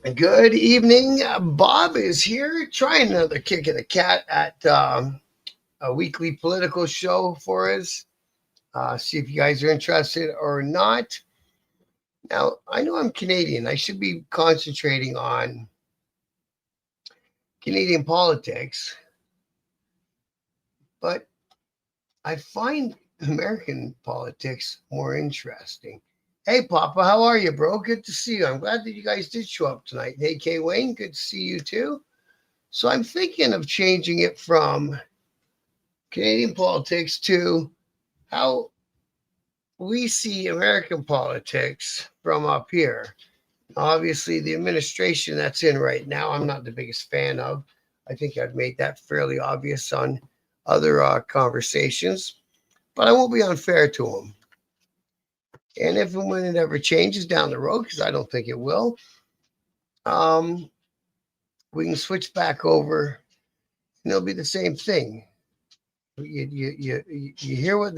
Good evening. Bob is here trying another kick at the cat at a weekly political show for us. See if you guys are interested or not. Now, I know I'm Canadian. I should be concentrating on Canadian politics, but I find American politics more interesting. Hey, Papa, how are you, bro? Good to see you. I'm glad that you guys did show up tonight. Hey, K. Wayne, good to see you too. So I'm thinking of changing it from Canadian politics to how we see American politics from up here. Obviously, the administration that's in right now, I'm not the biggest fan of. I think I've made that fairly obvious on other conversations, but I won't be unfair to them. And if and when it ever changes down the road, because I don't think it will, um, we can switch back over and it'll be the same thing. You hear what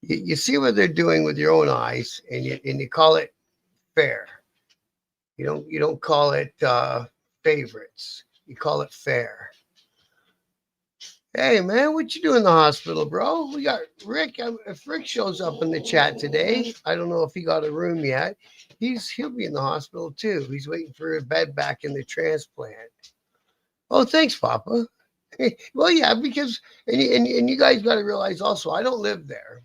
you see what they're doing with your own eyes, and you call it fair. You don't call it favorites. You call it fair. Hey man, what you doing in the hospital, bro? We got Rick. If Rick shows up in the chat today, I don't know if he got a room yet. He'll be in the hospital too. He's waiting for a bed back in the transplant. Oh, thanks, Papa. Well, yeah, because and you guys got to realize also, I don't live there.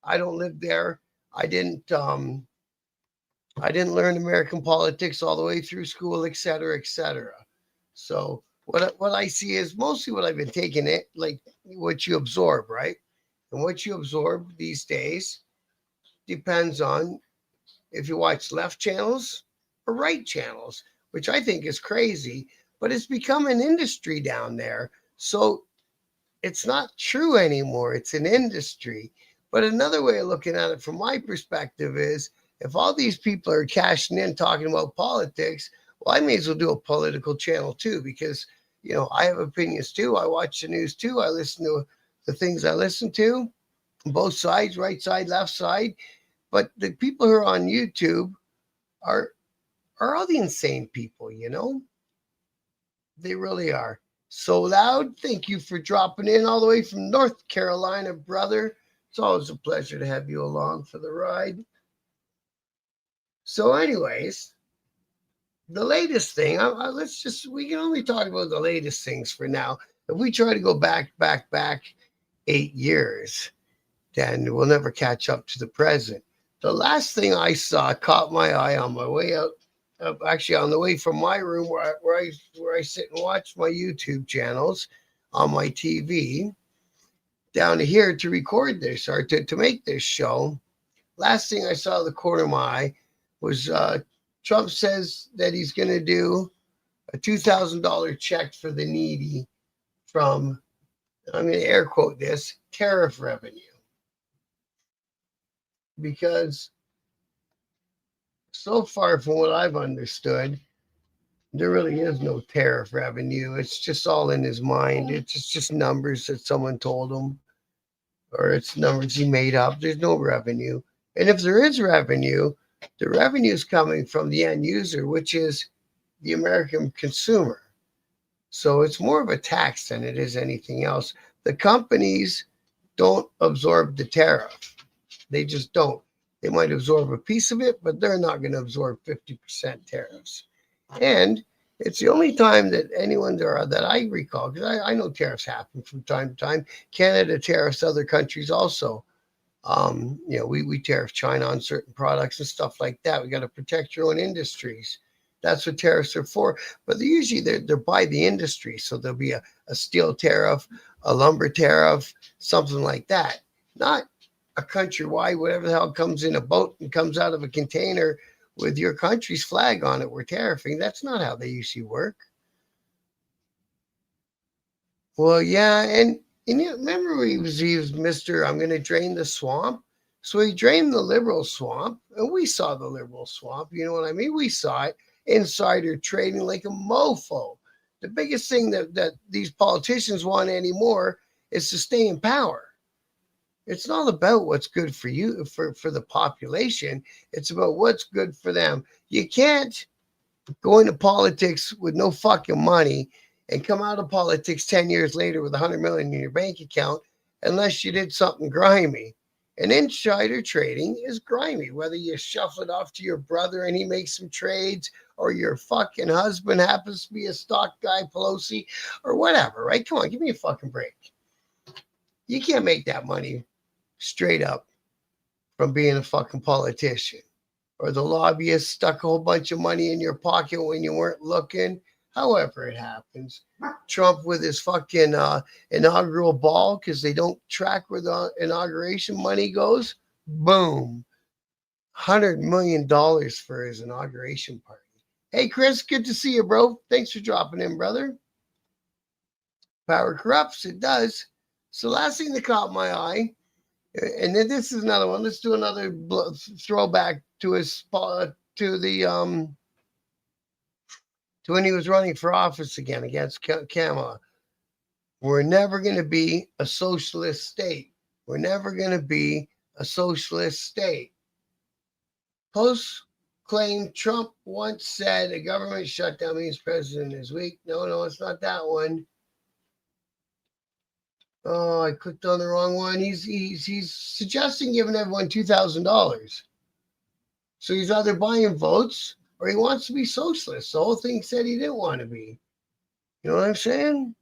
I don't live there. I didn't um I didn't learn American politics all the way through school, et cetera, et cetera. So what I see is mostly what I've been taking it like what you absorb, right? And what you absorb these days depends on if you watch left channels or right channels, which I think is crazy, but it's become an industry down there. So it's not true anymore. It's an industry. But another way of looking at it from my perspective is if all these people are cashing in talking about politics, well, I may as well do a political channel too, because, I have opinions too. I watch the news too. I listen to the things I listen to, both sides, right side, left side. But the people who are on YouTube are are all the insane people. They really are. So loud. Thank you for dropping in all the way from North Carolina, brother. It's always a pleasure to have you along for the ride. So, anyways, the latest thing, we can only talk about the latest things for now. If we try to go back 8 years, then we'll never catch up to the present. The last thing I saw caught my eye on my way out, actually on the way from my room where I sit and watch my YouTube channels on my TV down here to record this or to make this show. Last thing I saw the corner of my eye was Trump says that he's going to do a $2,000 check for the needy from, I'm going to air quote this, tariff revenue. Because so far from what I've understood, there really is no tariff revenue. It's just all in his mind. It's just numbers that someone told him, or it's numbers he made up. There's no revenue. And if there is revenue, the revenue is coming from the end user, which is the American consumer. So it's more of a tax than it is anything else. The companies don't absorb the tariff. They just don't. They might absorb a piece of it, but they're not going to absorb 50% tariffs. And it's the only time that anyone there that I recall, because I know tariffs happen from time to time. Canada tariffs other countries also. We tariff China on certain products and stuff like that. We got to protect your own industries. That's what tariffs are for. But they're by the industry. So there'll be a steel tariff, a lumber tariff, something like that. Not a countrywide, whatever the hell comes in a boat and comes out of a container with your country's flag on it. We're tariffing. That's not how they usually work. Well, yeah, and you remember he was Mr. I'm going to drain the swamp. So he drained the liberal swamp, and we saw the liberal swamp. You know what I mean? We saw it. Insider trading like a mofo. The biggest thing that these politicians want anymore is to stay in power. It's not about what's good for you, for the population. It's about what's good for them. You can't go into politics with no fucking money and come out of politics 10 years later with 100 million in your bank account unless you did something grimy. And insider trading is grimy, whether you shuffle it off to your brother and he makes some trades, or your fucking husband happens to be a stock guy, Pelosi, or whatever, right? Come on, give me a fucking break. You can't make that money straight up from being a fucking politician. Or the lobbyist stuck a whole bunch of money in your pocket when you weren't looking. However, it happens. Trump with his fucking inaugural ball, because they don't track where the inauguration money goes. Boom. $100 million for his inauguration party. Hey, Chris, good to see you, bro. Thanks for dropping in, brother. Power corrupts. It does. So, last thing that caught my eye, and then this is another one. Let's do another throwback to his to the to when he was running for office again against Kamala. We're never going to be a socialist state. We're never going to be a socialist state. Post claimed Trump once said a government shutdown means president is weak. No, it's not that one. Oh, I clicked on the wrong one. He's suggesting giving everyone $2,000. So he's either buying votes or he wants to be socialist. The whole thing said he didn't want to be. You know what I'm saying?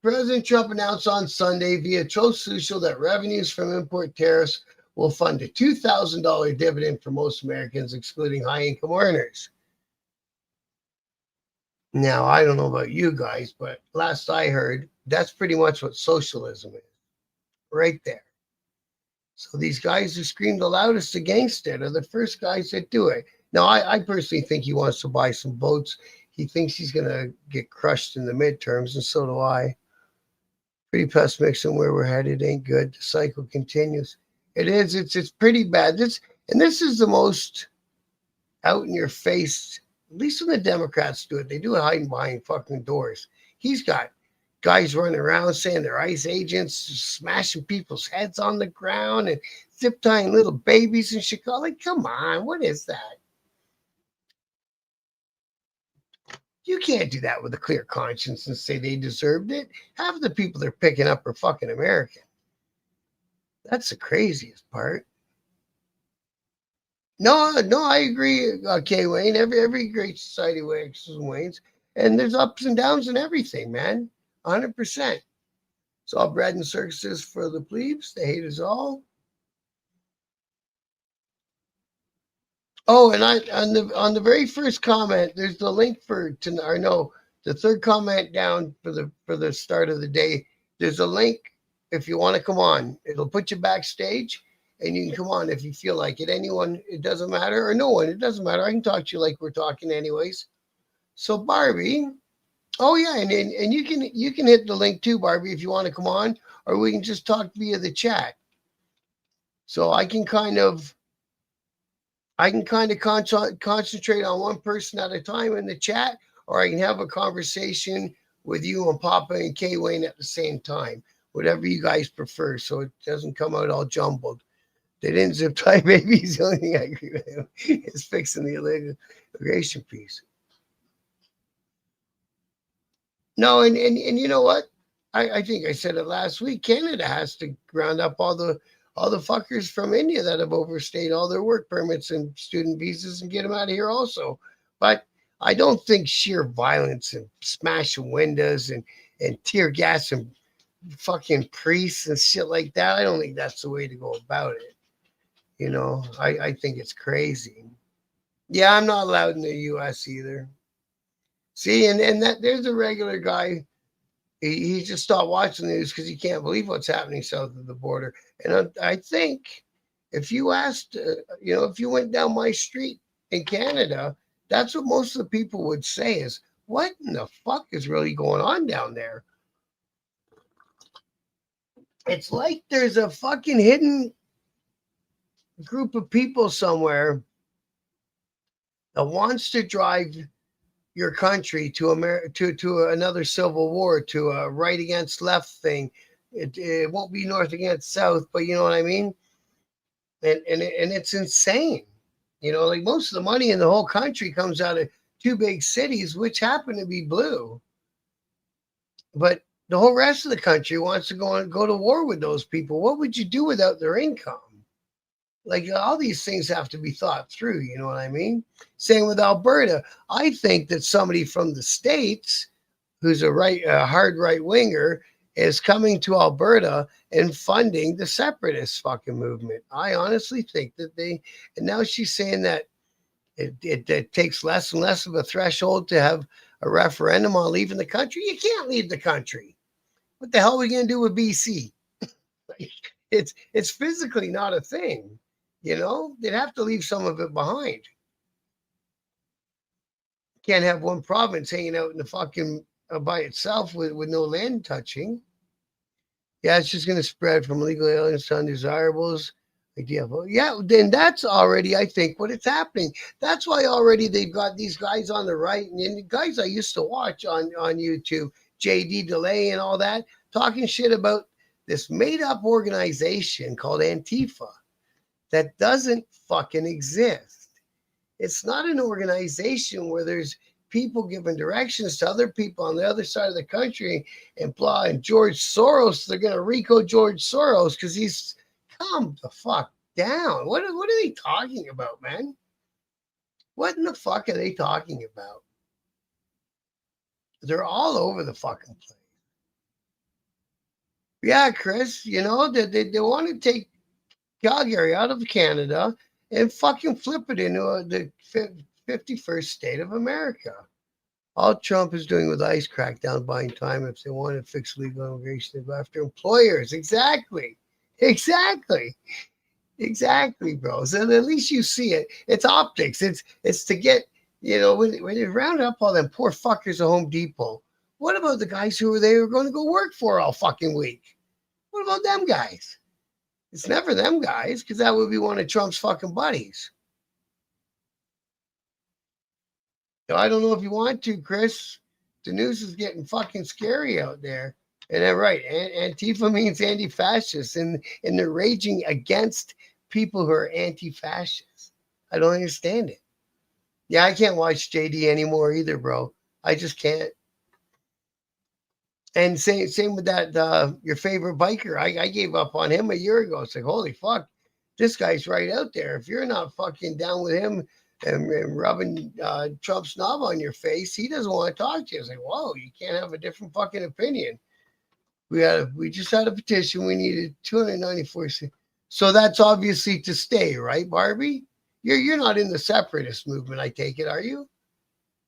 President Trump announced on Sunday via Truth Social that revenues from import tariffs will fund a $2,000 dividend for most Americans, excluding high-income earners. Now, I don't know about you guys, but last I heard, that's pretty much what socialism is, right there. So these guys who scream the loudest against it are the first guys that do it. Now, I personally think he wants to buy some votes. He thinks he's going to get crushed in the midterms, and so do I. Pretty pessimistic on where we're headed. Ain't good. The cycle continues. It is. It's pretty bad. This is the most out in your face. At least when the Democrats do it, they do it hiding behind fucking doors. He's got guys running around saying they're ICE agents, smashing people's heads on the ground and zip tying little babies in Chicago. Like, come on, what is that? You can't do that with a clear conscience and say they deserved it. Half of the people they're picking up are fucking American. That's the craziest part. No, I agree, K. Wayne. Every great society waxes and wanes, and there's ups and downs in everything, man. 100%. It's all bread and circuses for the plebes. They hate us all. Oh, and on the very first comment, there's the link for the third comment down for the start of the day. There's a link if you want to come on. It'll put you backstage, and you can come on if you feel like it. Anyone, it doesn't matter, or no one, it doesn't matter. I can talk to you like we're talking anyways. So Barbie, oh yeah, and you can hit the link too, Barbie, if you want to come on, or we can just talk via the chat. So I can kind of concentrate on one person at a time in the chat, or I can have a conversation with you and Papa and K Wayne at the same time, whatever you guys prefer, so it doesn't come out all jumbled. They didn't zip tie babies. The only thing I agree with him is fixing the illegal immigration piece. No, and you know what? I think I said it last week. Canada has to round up all the fuckers from India that have overstayed all their work permits and student visas and get them out of here also. But I don't think sheer violence and smashing windows and tear gas and fucking priests and shit like that, I don't think that's the way to go about it. You know, I think it's crazy. Yeah, I'm not allowed in the U.S. either. See, and that there's a regular guy. He just stopped watching the news because he can't believe what's happening south of the border. And I think if you asked, if you went down my street in Canada, that's what most of the people would say is, what in the fuck is really going on down there? It's like there's a fucking hidden group of people somewhere that wants to drive your country to to another civil war, to a right against left thing. It won't be north against south, but you know what I mean. And it's insane. You know, like most of the money in the whole country comes out of two big cities, which happen to be blue. But the whole rest of the country wants to go to war with those people. What would you do without their income? Like all these things have to be thought through. You know what I mean? Same with Alberta. I think that somebody from the states who's a hard right winger is coming to Alberta and funding the separatist fucking movement. I honestly think that and now she's saying that it takes less and less of a threshold to have a referendum on leaving the country. You can't leave the country. What the hell are we going to do with BC? It's physically not a thing. You know, they'd have to leave some of it behind. Can't have one province hanging out in the fucking by itself with no land touching. Yeah, it's just going to spread from illegal aliens to undesirables. Idea. Well, yeah, then that's already, I think, what it's happening. That's why already they've got these guys on the right and the guys I used to watch on YouTube, JD Delay and all that, talking shit about this made up organization called Antifa that doesn't fucking exist. It's not an organization where there's people giving directions to other people on the other side of the country and blah. And George Soros, they're going to RICO George Soros because he's calm the fuck down. What are they talking about, man? What in the fuck are they talking about? They're all over the fucking place. Yeah, Chris, you know, they want to take Calgary out of Canada and fucking flip it into the 51st state of America. All Trump is doing with ICE crackdown, buying time. If they want to fix legal immigration, they go after employers. Exactly. Exactly, bro. So at least you see it. It's optics. It's to get, you know, when you round up all them poor fuckers at Home Depot, what about the guys who they were going to go work for all fucking week? What about them guys? It's never them guys, because that would be one of Trump's fucking buddies. So I don't know if you want to, Chris. The news is getting fucking scary out there. And then, right, Antifa means anti-fascist, and they're raging against people who are anti-fascist. I don't understand it. Yeah, I can't watch JD anymore either, bro. I just can't. And same with that your favorite biker. I gave up on him a year ago. It's like, holy fuck, this guy's right out there. If you're not fucking down with him and rubbing Trump's knob on your face, he doesn't want to talk to you. It's like, whoa, you can't have a different fucking opinion. We just had a petition. We needed 294. So that's obviously to stay, right, Barbie? You're not in the separatist movement, I take it, are you?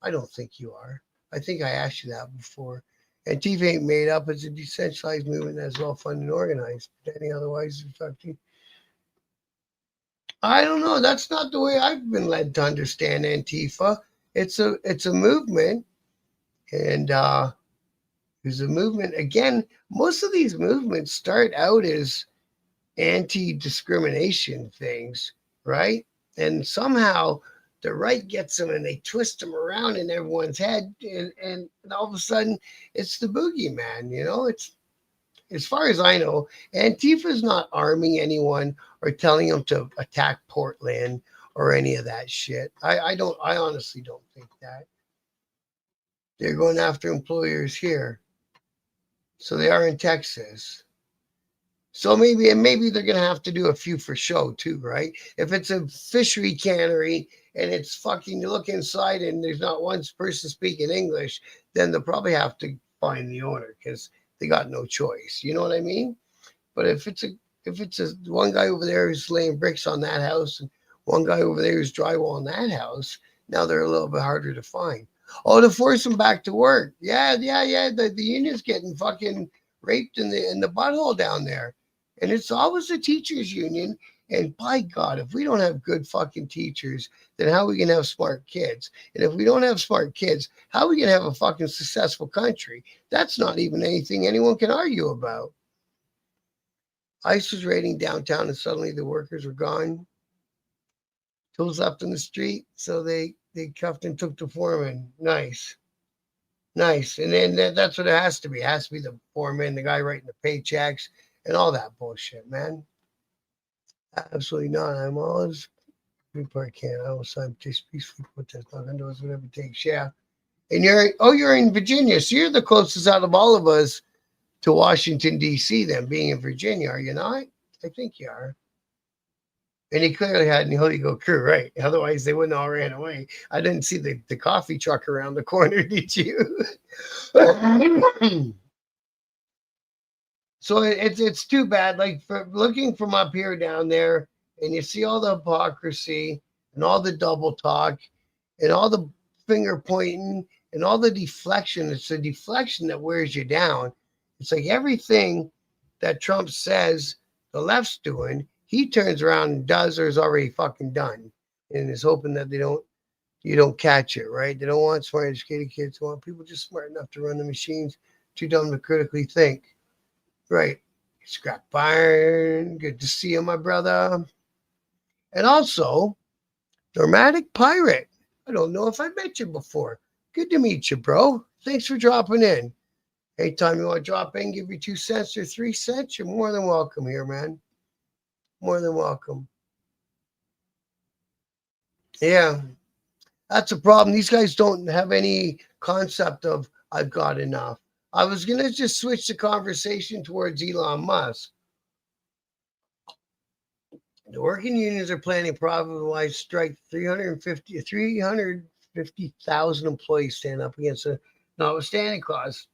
I don't think you are. I think I asked you that before. Antifa ain't made up. It's a decentralized movement that's well funded and organized. Any otherwise, I don't know. That's not the way I've been led to understand Antifa. It's a movement, and there's a movement. Again, most of these movements start out as anti-discrimination things, right? And somehow the right gets them and they twist them around in everyone's head, and all of a sudden it's the boogeyman. You know, it's, as far as I know, Antifa's not arming anyone or telling them to attack Portland or any of that shit. I honestly don't think that. They're going after employers here. So they are in Texas. So maybe they're going to have to do a few for show too, right? If it's a fishery cannery and it's fucking, you look inside and there's not one person speaking English, then they'll probably have to find the owner because they got no choice. You know what I mean? But if it's one guy over there who's laying bricks on that house and one guy over there who's drywall on that house, now they're a little bit harder to find. Oh, to force them back to work. Yeah. The union's getting fucking raped in the butthole down there. And it's always the teachers union. And by God, if we don't have good fucking teachers, then how are we going to have smart kids? And if we don't have smart kids, how are we going to have a fucking successful country? That's not even anything anyone can argue about. ICE was raiding downtown and suddenly the workers were gone. Tools left in the street. So they cuffed and took the foreman. Nice. And then that's what it has to be. It has to be the foreman, the guy writing the paychecks and all that bullshit, man. Absolutely not. I'm always Green Park can't. I will sign peacefully protest. Knock on doors, whatever it takes. Yeah. And you're in Virginia, so you're the closest out of all of us to Washington D.C. Then being in Virginia, are you not? I think you are. And he clearly had an illegal crew, right? Otherwise, they wouldn't all ran away. I didn't see the coffee truck around the corner, did you? So it's too bad. Like for looking from up here down there, and you see all the hypocrisy and all the double talk and all the finger pointing and all the deflection. It's the deflection that wears you down. It's like everything that Trump says the left's doing, he turns around and does or is already fucking done, and is hoping that you don't catch it, right? They don't want smart educated kids. They want people just smart enough to run the machines, too dumb to critically think. Right. Scrap Byron, good to see you, my brother. And also, Dramatic Pirate. I don't know if I met you before. Good to meet you, bro. Thanks for dropping in. Anytime you want to drop in, give your 2 cents or 3 cents, you're more than welcome here, man. More than welcome. Yeah, that's a problem. These guys don't have any concept of I've got enough. I was going to just switch the conversation towards Elon Musk. The working unions are planning a profit-wide strike. 350,000 employees stand up against a notwithstanding clause.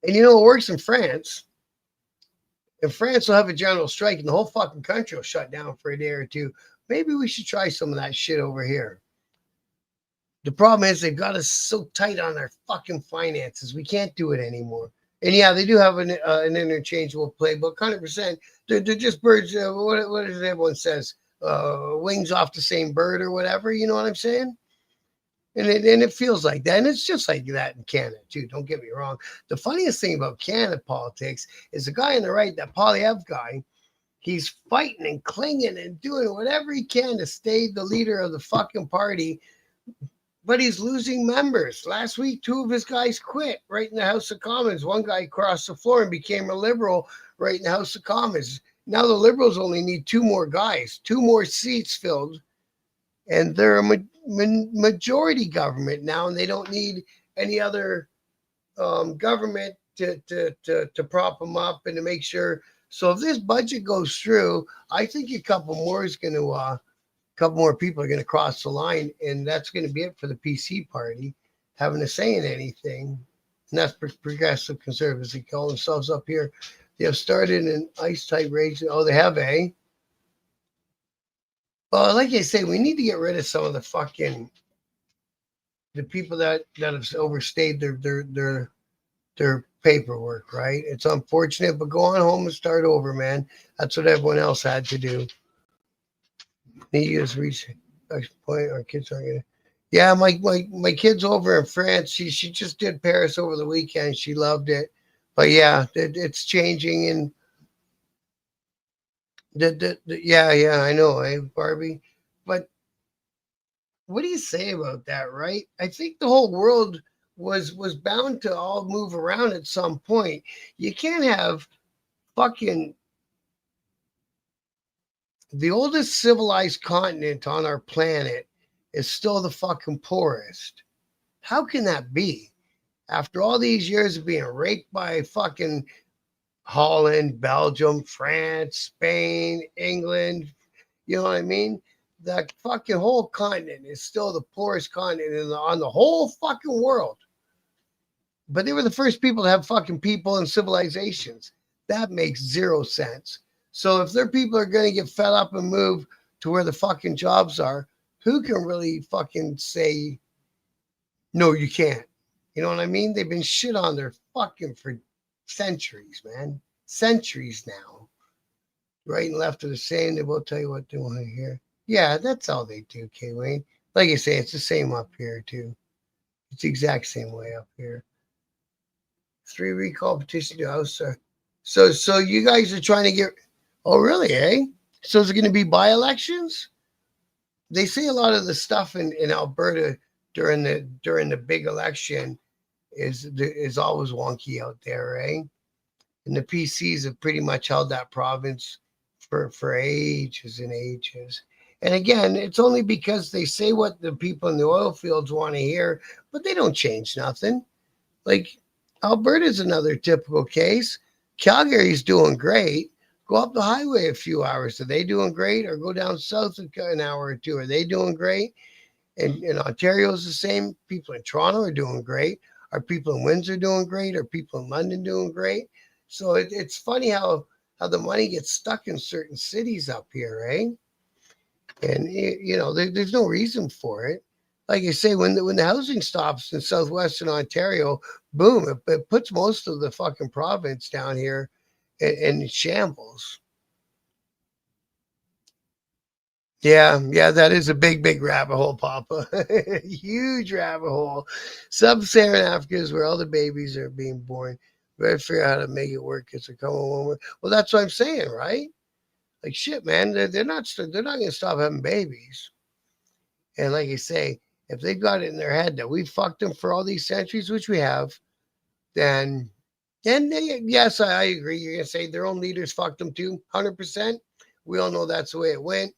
And you know, it works in France. If France will have a general strike and the whole fucking country will shut down for a day or two, maybe we should try some of that shit over here. The problem is they've got us so tight on our fucking finances. We can't do it anymore. And yeah, they do have an interchangeable playbook, 100%. They're just birds. What is it everyone says? Wings off the same bird or whatever. You know what I'm saying? And it feels like that. And it's just like that in Canada, too. Don't get me wrong. The funniest thing about Canada politics is the guy on the right, that Poilievre guy, he's fighting and clinging and doing whatever he can to stay the leader of the fucking party. But he's losing members. Last week, 2 of his guys quit right in the House of Commons. One guy crossed the floor and became a Liberal right in the House of Commons. Now the Liberals only need 2 more guys, 2 more seats filled, and they're a majority government now, and they don't need any other government to prop them up and to make sure. So if this budget goes through, I think a couple more is going to couple more people are going to cross the line, and that's going to be it for the PC party having a say in anything. And that's progressive conservatives. They call themselves up here. They have started an ice type rage. Oh, they have, eh? Well, like I say, we need to get rid of some of the people that have overstayed their paperwork, right? It's unfortunate, but go on home and start over, man. That's what everyone else had to do. He is reaching point. Our kids aren't gonna. Yeah, my kid's over in France. She just did Paris over the weekend. She loved it, but yeah, it's changing. And yeah, I know, eh, Barbie. But what do you say about that, right? I think the whole world was bound to all move around at some point. You can't have fucking the oldest civilized continent on our planet is still the fucking poorest. How can that be? After all these years of being raped by fucking Holland, Belgium, France, Spain, England, you know what I mean? The fucking whole continent is still the poorest continent on the whole fucking world. But they were the first people to have fucking people and civilizations. That makes 0 sense. So if their people are going to get fed up and move to where the fucking jobs are, who can really fucking say, no, you can't? You know what I mean? They've been shit on their fucking for centuries, man. Centuries now. Right and left are the same. They will tell you what they want to hear. Yeah, that's all they do, K. Wayne. Like I say, it's the same up here, too. It's the exact same way up here. 3 recall petition to House. So you guys are trying to get. Oh, really, eh? So is it going to be by-elections? They say a lot of the stuff in Alberta during the big election is always wonky out there, eh? And the PCs have pretty much held that province for ages and ages. And again, it's only because they say what the people in the oil fields want to hear, but they don't change nothing. Like Alberta's another typical case. Calgary's doing great. Go up the highway a few hours. Are they doing great? Or go down south an hour or two. Are they doing great? And Ontario's the same. People in Toronto are doing great. Are people in Windsor doing great? Are people in London doing great? So it's funny how the money gets stuck in certain cities up here, right? And there's no reason for it. Like I say, when the housing stops in southwestern Ontario, boom, it puts most of the fucking province down here in shambles. Yeah, that is a big rabbit hole, Papa. Huge rabbit hole. Sub-Saharan Africa is where all the babies are being born. We gotta figure out how to make it work because they're coming one. Well, that's what I'm saying, right? Like shit, man. They're not gonna stop having babies. And like I say, if they've got it in their head that we fucked them for all these centuries, which we have, then yes, I agree. You're gonna say their own leaders fucked them too, 100%. We all know that's the way it went,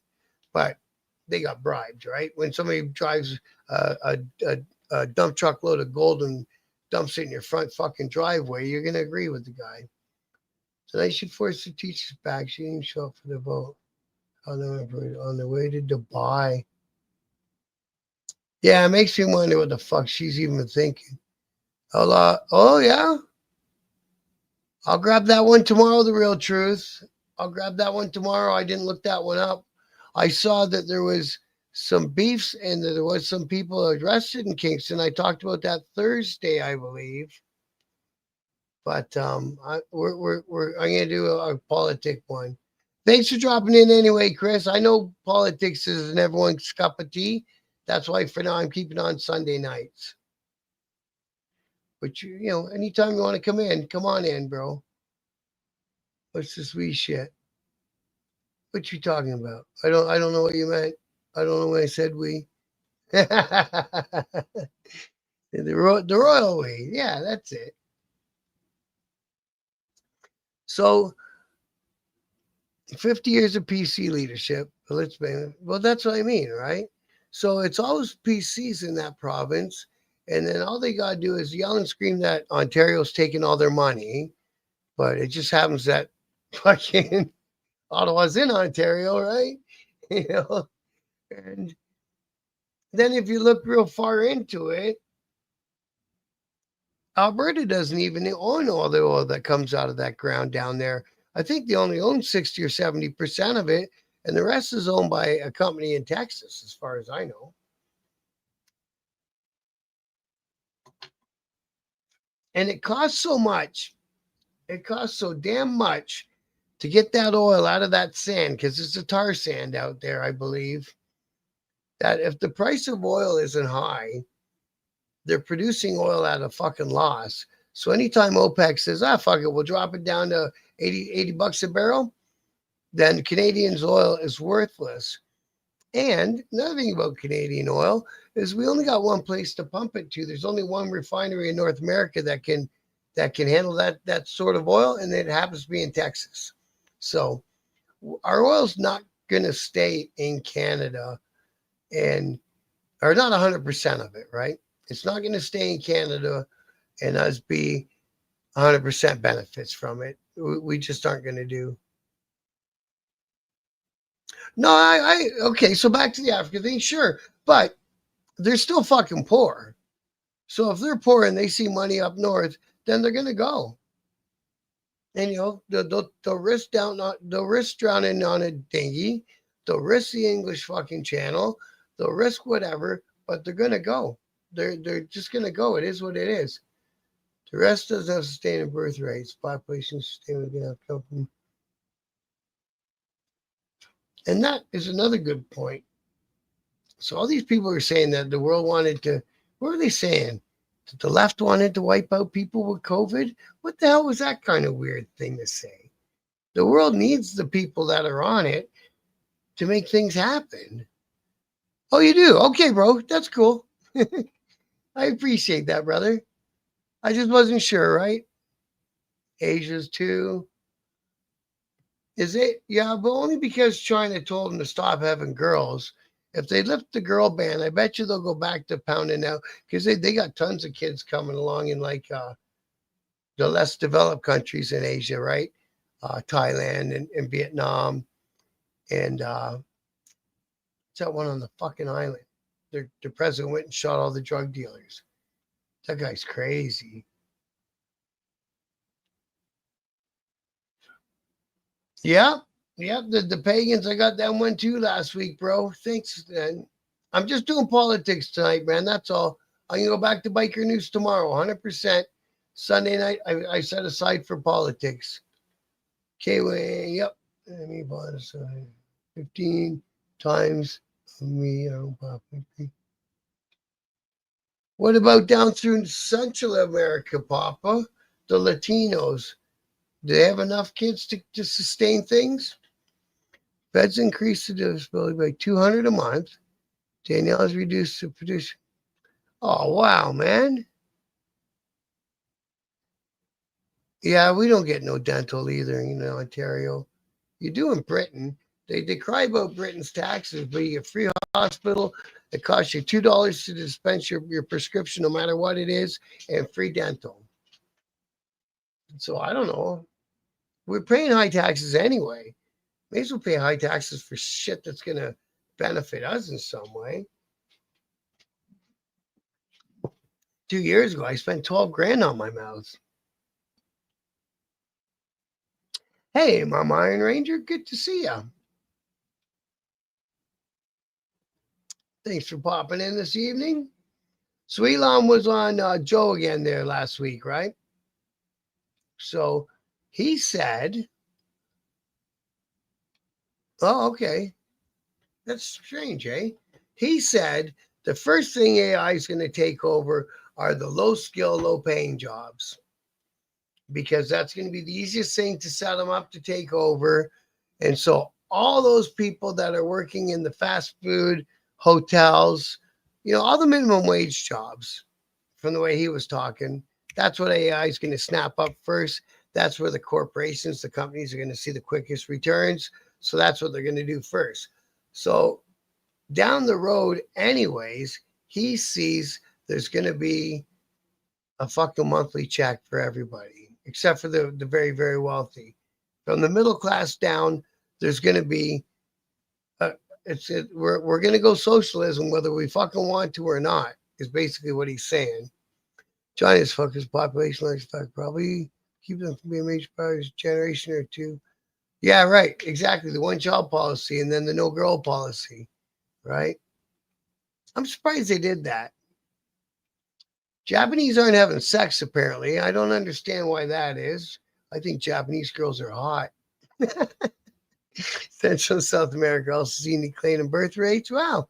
but they got bribed, right? When somebody drives a dump truck load of gold and dumps it in your front fucking driveway, you're gonna agree with the guy. So they should force the teachers back. She didn't show up for the vote on the way to Dubai. Yeah, it makes me wonder what the fuck she's even thinking. Oh yeah, I'll grab that one tomorrow. The real truth. I'll grab that one tomorrow. I didn't look that one up. I saw that there was some beefs and that there was some people arrested in Kingston. I talked about that Thursday, I believe. But I'm gonna do a politic one. Thanks for dropping in anyway, Chris. I know politics isn't everyone's cup of tea. That's why for now I'm keeping on Sunday nights. But anytime you want to come in, come on in, bro. What's this wee shit? What you talking about? I don't know what you meant. I don't know when I said we. The royal we. Yeah, that's it. So 50 years of PC leadership. Well, that's what I mean, right? So it's always PCs in that province, and then all they gotta do is yell and scream that Ontario's taking all their money, but it just happens that fucking Ottawa's in Ontario, right? You know, and then if you look real far into it, Alberta doesn't even own all the oil that comes out of that ground down there. I think they only own 60 or 70% of it, and the rest is owned by a company in Texas, as far as I know. And it costs so much. It costs so damn much to get that oil out of that sand because it's a tar sand out there, I believe. That if the price of oil isn't high, they're producing oil at a fucking loss. So anytime OPEC says, fuck it, we'll drop it down to 80 bucks a barrel, then Canadian's oil is worthless. And another thing about Canadian oil is we only got one place to pump it to. There's only one refinery in North America that can handle that sort of oil, and it happens to be in Texas. So our oil's not going to stay in Canada, and or not 100% of it, right? It's not going to stay in Canada and us be 100% benefits from it. We just aren't going to do. No, okay. So back to the Africa thing, sure, but they're still fucking poor. So if they're poor and they see money up north, then they're going to go. And they'll risk drowning on a dinghy, they'll risk the English fucking channel, they'll risk whatever, but they're gonna go. They're just gonna go. It is what it is. The rest doesn't have sustainable birth rates. Population sustainable gonna come from. And that is another good point. So all these people are saying that the world wanted to. What are they saying? That the left wanted to wipe out people with COVID? What the hell was that kind of weird thing to say? The world needs the people that are on it to make things happen. Oh, you do? Okay, bro. That's cool. I appreciate that, brother. I just wasn't sure, right? Asia's too. Is it? Yeah, but only because China told them to stop having girls. If they lift the girl ban, I bet you they'll go back to pounding out because they got tons of kids coming along in like the less developed countries in Asia, right? Thailand and Vietnam and what's that one on the fucking island? The president went and shot all the drug dealers. That guy's crazy. Yeah, yeah. The pagans, I got that one too last week, bro. Thanks. And I'm just doing politics tonight, man. That's all. I'm gonna go back to biker news tomorrow, 100%. Sunday night, I set aside for politics. Okay, well, yep. Let me buy this 15 times me. What about down through Central America, Papa? The Latinos. Do they have enough kids to sustain things? Feds increased the disability by 200 a month. Danielle has reduced the production. Oh, wow, man. Yeah, we don't get no dental either in Ontario. You do in Britain. They cry about Britain's taxes, but you get free hospital. It costs you $2 to dispense your prescription, no matter what it is, and free dental. So I don't know. We're paying high taxes anyway. May as well pay high taxes for shit that's going to benefit us in some way. 2 years ago, I spent 12 grand on my mouth. Hey, Mama Iron Ranger, good to see you. Thanks for popping in this evening. Sweelam was on Joe again there last week, right? So he said, oh, okay. That's strange, eh? He said the first thing AI is going to take over are the low skill, low paying jobs because that's going to be the easiest thing to set them up to take over. And so all those people that are working in the fast food, hotels, all the minimum wage jobs from the way he was talking, that's what AI is going to snap up first. That's where the corporations, the companies are going to see the quickest returns. So that's what they're going to do first. So down the road, anyways, he sees there's going to be a fucking monthly check for everybody, except for the very, very wealthy. From the middle class down, there's going to be we're going to go socialism whether we fucking want to or not is basically what he's saying. China's fuckers population lifestyle probably keep them from being a major part of a generation or two. Yeah, right. Exactly. The one child policy and then the no girl policy, right? I'm surprised they did that. Japanese aren't having sex, apparently. I don't understand why that is. I think Japanese girls are hot. Central and South America also seeing declining birth rates. Wow.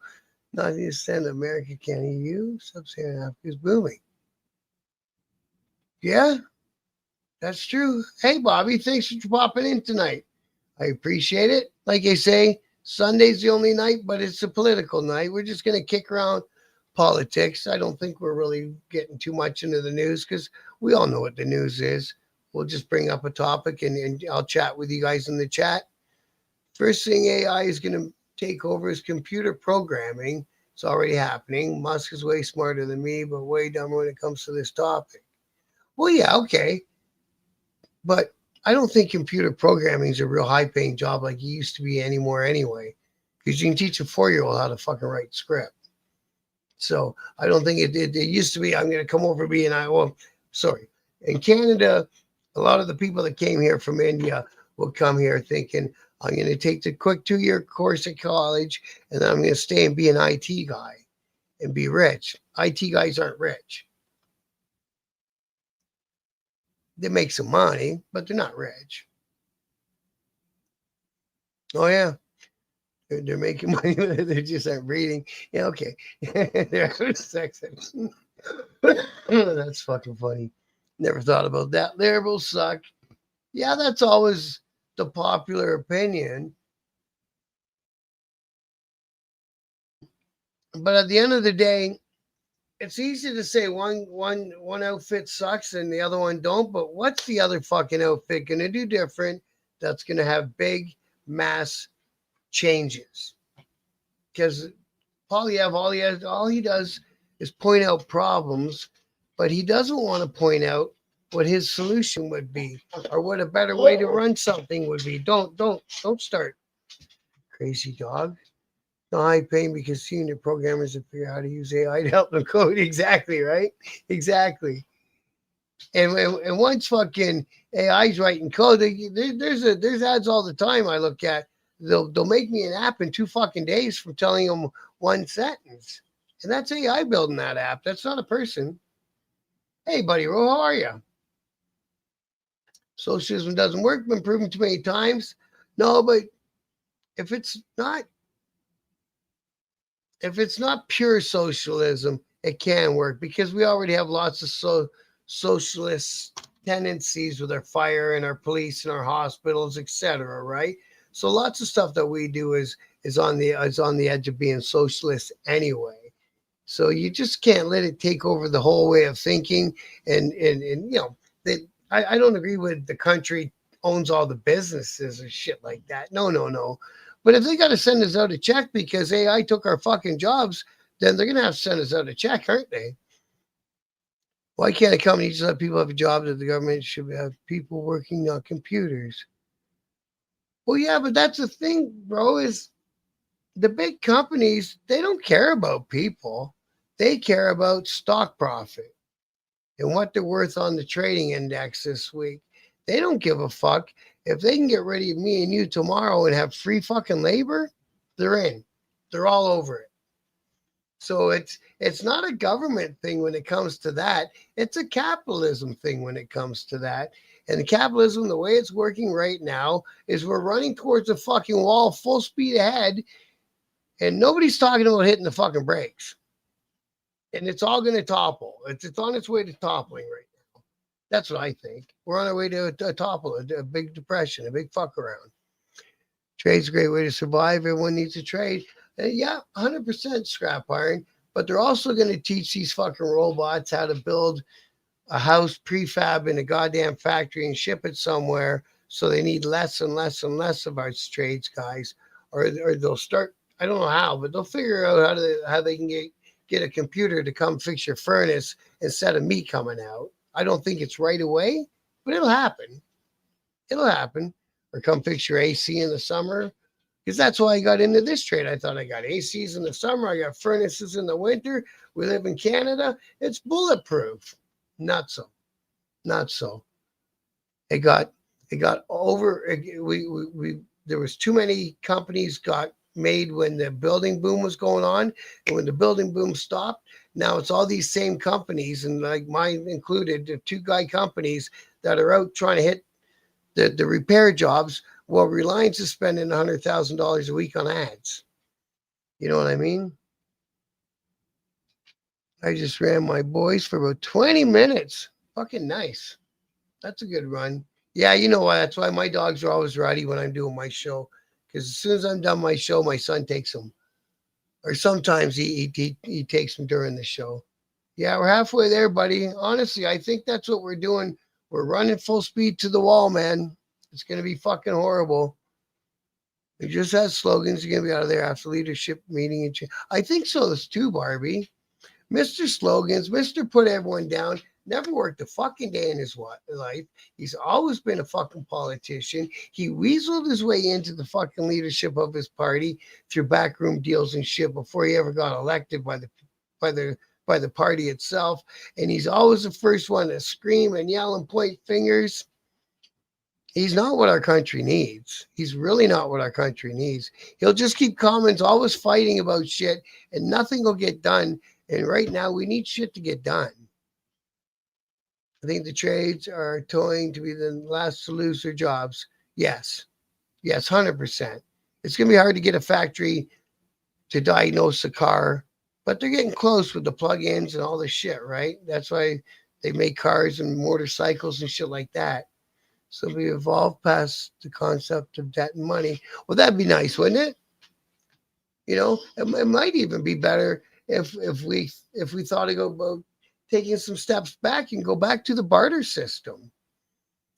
Not the extent of America, can EU? Sub-Saharan Africa is booming. Yeah, that's true. Hey, Bobby, thanks for popping in tonight. I appreciate it. Like I say, Sunday's the only night, but it's a political night. We're just going to kick around politics. I don't think we're really getting too much into the news because we all know what the news is. We'll just bring up a topic and I'll chat with you guys in the chat. First thing AI is going to take over is computer programming. It's already happening. Musk is way smarter than me, but way dumber when it comes to this topic. Well, yeah, okay. But I don't think computer programming is a real high paying job like it used to be anymore anyway. Because you can teach a 4-year-old how to fucking write script. So I don't think it used to be, I'm going to come over being, sorry. In Canada, a lot of the people that came here from India will come here thinking, I'm going to take the quick 2-year course at college and then I'm going to stay and be an IT guy and be rich. IT guys aren't rich. They make some money, but they're not rich. Oh, yeah. They're making money. They just aren't reading. Yeah, okay. They're sex. That's fucking funny. Never thought about that. Liberals suck. Yeah, that's always the popular opinion. But at the end of the day, it's easy to say one outfit sucks and the other one don't. But what's the other fucking outfit gonna do different that's going to have big mass changes. Because Polyev, all he does is point out problems, but he doesn't want to point out what his solution would be or what a better way to run something would be. Don't start, crazy dog. No high paying because senior programmers have figured out how to use AI to help them code. Exactly, right? Exactly. And once fucking AI's writing code, there's ads all the time I look at. They'll make me an app in 2 fucking days from telling them one sentence, and that's AI building that app. That's not a person. Hey, buddy, Ro, how are you? Socialism doesn't work. Been proven too many times. No, but if it's not pure socialism, it can work because we already have lots of socialist tendencies with our fire and our police and our hospitals, etc. Right? So lots of stuff that we do is on the edge of being socialist anyway. So you just can't let it take over the whole way of thinking. And you know, I don't agree with the country owns all the businesses or shit like that. No. But if they got to send us out a check because AI took our fucking jobs, then they're going to have to send us out a check, aren't they? Why can't a company just let people have a job that the government should have people working on computers? Well, yeah, but that's the thing, bro, is the big companies, they don't care about people. They care about stock profit and what they're worth on the trading index this week. They don't give a fuck. If they can get rid of me and you tomorrow and have free fucking labor, they're in. They're all over it. So it's not a government thing when it comes to that. It's a capitalism thing when it comes to that. And the capitalism, the way it's working right now, is we're running towards a fucking wall full speed ahead, and nobody's talking about hitting the fucking brakes. And it's all going to topple. It's on its way to toppling right now. That's what I think. We're on our way to a topple, a big depression, a big fuck around. Trade's a great way to survive. Everyone needs to trade. Yeah, 100% scrap iron. But they're also going to teach these fucking robots how to build a house prefab in a goddamn factory and ship it somewhere. So they need less and less and less of our trades guys. Or they'll start, I don't know how, but they'll figure out how they can get a computer to come fix your furnace instead of me coming out. I don't think it's right away, but it'll happen. It'll happen. Or come fix your AC in the summer. Because that's why I got into this trade. I thought I got ACs in the summer. I got furnaces in the winter. We live in Canada. It's bulletproof. Not so. Not so. It got over. We there was too many companies got made when the building boom was going on, and when the building boom stopped, now it's all these same companies, and like mine included, the 2 guy companies that are out trying to hit the repair jobs. Well, Reliance is spending $100,000 a week on ads. You know what I mean? I just ran my boys for about 20 minutes. Fucking nice. That's a good run. Yeah, you know why? That's why my dogs are always ready when I'm doing my show. Because as soon as I'm done my show, my son takes them. Or sometimes he takes them during the show. Yeah, we're halfway there, buddy. Honestly, I think that's what we're doing. We're running full speed to the wall, man. It's going to be fucking horrible. We just had slogans. You're going to be out of there after leadership meeting. I think so. It's too, Barbie. Mr. Slogans, Mr. Put Everyone Down, never worked a fucking day in his life. He's always been a fucking politician. He weaseled his way into the fucking leadership of his party through backroom deals and shit before he ever got elected by the party itself. And he's always the first one to scream and yell and point fingers. He's not what our country needs. He's really not what our country needs. He'll just keep comments, always fighting about shit, and nothing will get done. And right now, we need shit to get done. I think the trades are toying to be the last to lose their jobs. Yes, 100%. It's going to be hard to get a factory to diagnose a car, but they're getting close with the plug-ins and all this shit, right? That's why they make cars and motorcycles and shit like that. So we evolved past the concept of debt and money. Well, that'd be nice, wouldn't it? You know, it might even be better if we thought about taking some steps back and go back to the barter system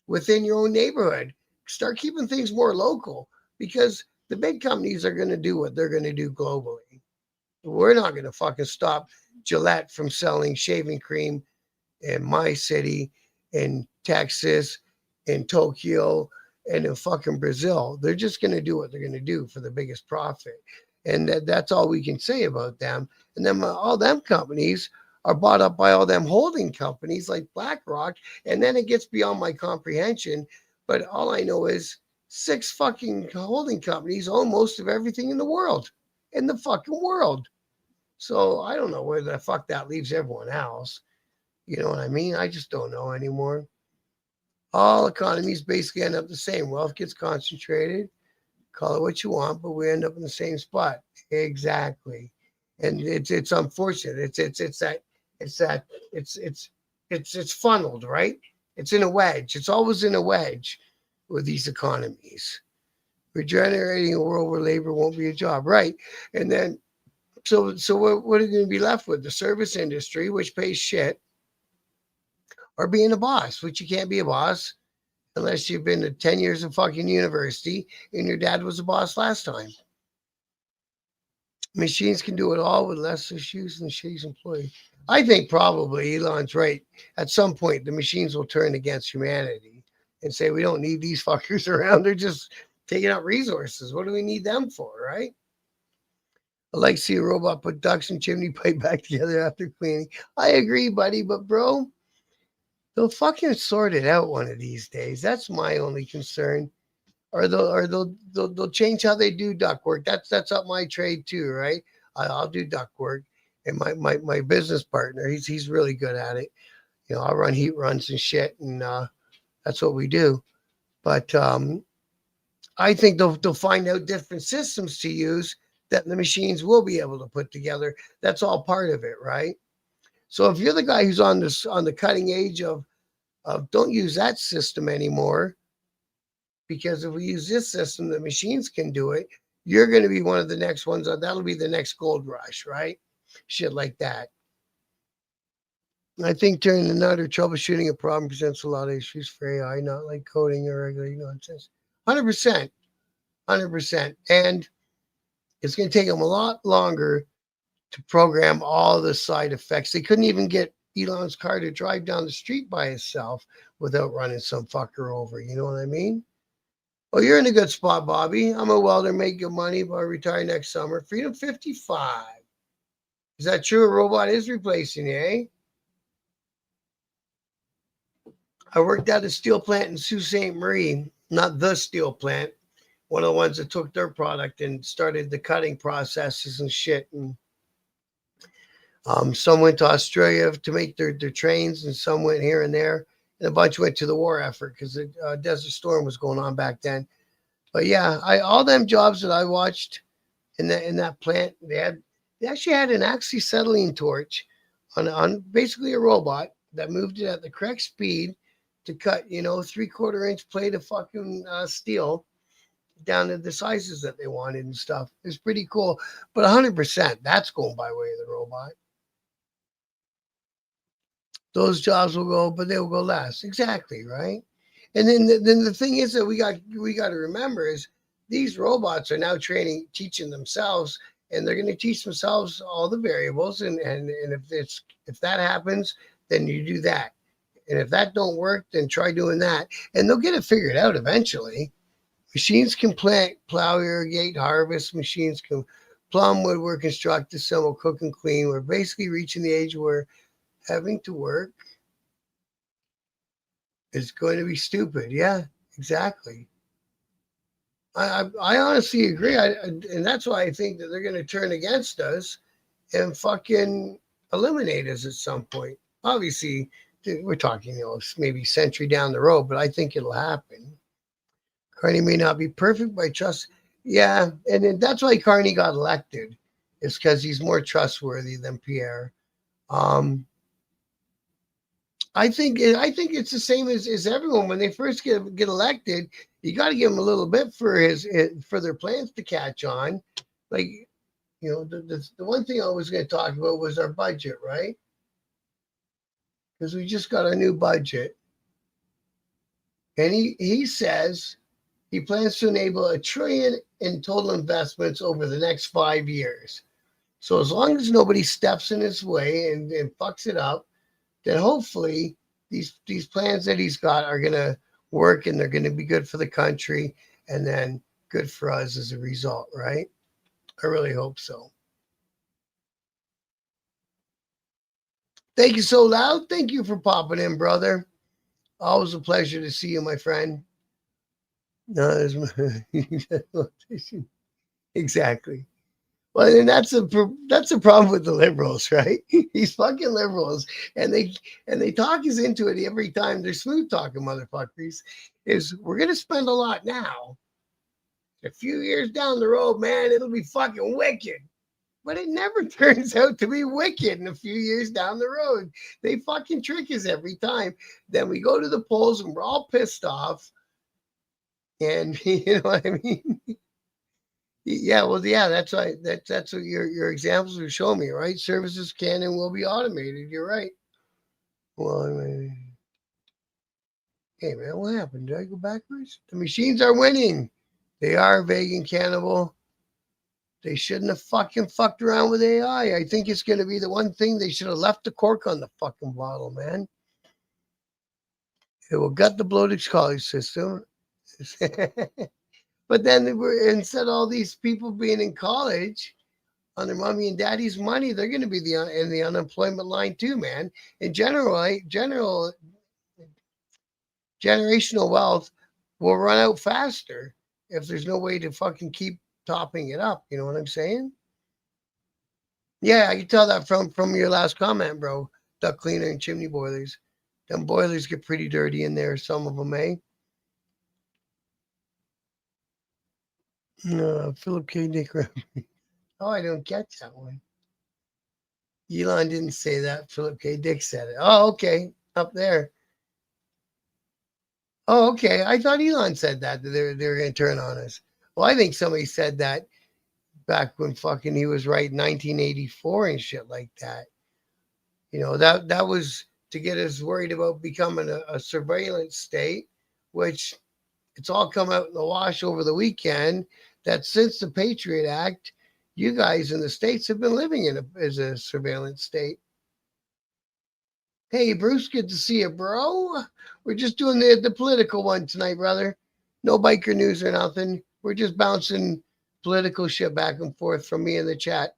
within your own neighborhood. start keeping things more local, because the big companies are going to do what they're going to do globally. We're not going to fucking stop Gillette from selling shaving cream in my city, in Texas, in Tokyo, and in fucking Brazil. They're just going to do what they're going to do for the biggest profit. And that's all we can say about them. And then all them companies are bought up by all them holding companies like BlackRock. And then it gets beyond my comprehension. But all I know is 6 fucking holding companies own most of everything in the world. In the fucking world. So I don't know where the fuck that leaves everyone else. You know what I mean? I just don't know anymore. All economies basically end up the same. Wealth gets concentrated. Call it what you want, but we end up in the same spot. Exactly. And it's unfortunate. It's funneled, right? It's in a wedge. It's always in a wedge with these economies. We're generating a world where labor won't be a job, right? And then so what are you going to be left with? The service industry, which pays shit, or being a boss, which you can't be a boss unless you've been to 10 years of fucking university and your dad was a boss last time. Machines can do it all with less issues than shitty employees. I think probably Elon's right. At some point, the machines will turn against humanity and say, we don't need these fuckers around. They're just taking up resources. What do we need them for, right? I like to see a robot put ducks and chimney pipe back together after cleaning. I agree, buddy, but bro, they'll fucking sort it out one of these days. That's my only concern. Or they'll change how they do duct work. That's up my trade too, right? I'll do duct work, and my business partner, he's really good at it. You know, I'll run heat runs and shit, and that's what we do. But I think they'll find out different systems to use that the machines will be able to put together. That's all part of it, right? So if you're the guy who's on the cutting edge of don't use that system anymore, because if we use this system, the machines can do it. You're going to be one of the next ones. That'll be the next gold rush, right? Shit like that. I think turning the nut or troubleshooting a problem presents a lot of issues for AI, not like coding or regular nonsense. 100%. 100%. And it's going to take them a lot longer to program all the side effects. They couldn't even get Elon's car to drive down the street by itself without running some fucker over. You know what I mean? Oh, you're in a good spot, Bobby. I'm a welder, make good money, but I retire next summer. Freedom 55. Is that true? A robot is replacing you, eh? I worked at a steel plant in Sault Ste. Marie, not the steel plant, one of the ones that took their product and started the cutting processes and shit. And some went to Australia to make their trains, and some went here and there. And a bunch went to the war effort because the Desert Storm was going on back then. But yeah, all them jobs that I watched in that plant, they actually had an acetylene torch on basically a robot that moved it at the correct speed to cut 3/4 inch plate of fucking steel down to the sizes that they wanted and stuff. It's pretty cool. But 100%, that's going by way of the robot. Those jobs will go, but they will go last. Exactly, right? And then the thing is that we got to remember is these robots are now teaching themselves, and they're going to teach themselves all the variables. And if that happens, then you do that. And if that don't work, then try doing that. And they'll get it figured out eventually. Machines can plant, plow, irrigate, harvest. Machines can plumb, woodwork, construct, assemble, cook, and clean. We're basically reaching the age where having to work is going to be stupid. Yeah, exactly. I honestly agree. And that's why I think that they're going to turn against us and fucking eliminate us at some point. Obviously, we're talking, maybe a century down the road, but I think it'll happen. Carney may not be perfect, but I trust. Yeah, and that's why Carney got elected. It's because he's more trustworthy than Pierre. I think it's the same as everyone. When they first get elected, you got to give them a little bit for their plans to catch on. Like, the one thing I was going to talk about was our budget, right? Because we just got a new budget, and he says He plans to enable $1 trillion in total investments over the next 5 years. So as long as nobody steps in his way and fucks it up, then hopefully these plans that he's got are gonna work and they're gonna be good for the country and then good for us as a result, right? I really hope so. Thank you so loud. Thank you for popping in, brother. Always a pleasure to see you, my friend. No, exactly. Well, and that's a problem with the liberals, right? These fucking liberals, and they talk us into it every time. They're smooth talking motherfuckers. Is we're gonna spend a lot now. A few years down the road, man, it'll be fucking wicked. But it never turns out to be wicked in a few years down the road. They fucking trick us every time. Then we go to the polls and we're all pissed off. And you know what I mean? Yeah, well, yeah, that's right. That's what your examples are showing me, right? Services can and will be automated. You're right. Well, I mean, hey man, what happened? Did I go backwards? The machines are winning. They are vegan cannibal. They shouldn't have fucking fucked around with AI. I think it's going to be the one thing they should have left the cork on the fucking bottle, man. It will gut the bloated college system. But then instead of all these people being in college on their mommy and daddy's money, they're going to be in the unemployment line too, man. In general, generational wealth will run out faster if there's no way to fucking keep topping it up. You know what I'm saying? Yeah, I can tell that from your last comment, bro. Duct cleaner and chimney boilers. Them boilers get pretty dirty in there. Some of them, eh? Philip K. Dick. Oh, I don't get that one. Elon didn't say that. Philip K. Dick said it. Oh, okay. Up there. Oh, okay. I thought Elon said that they're gonna turn on us. Well, I think somebody said that back when fucking he was right 1984 and shit like that. You know, that was to get us worried about becoming a surveillance state, which it's all come out in the wash over the weekend that since the Patriot Act, you guys in the States have been living as a surveillance state. Hey, Bruce, good to see you, bro. We're just doing the political one tonight, brother. No biker news or nothing. We're just bouncing political shit back and forth from me in the chat.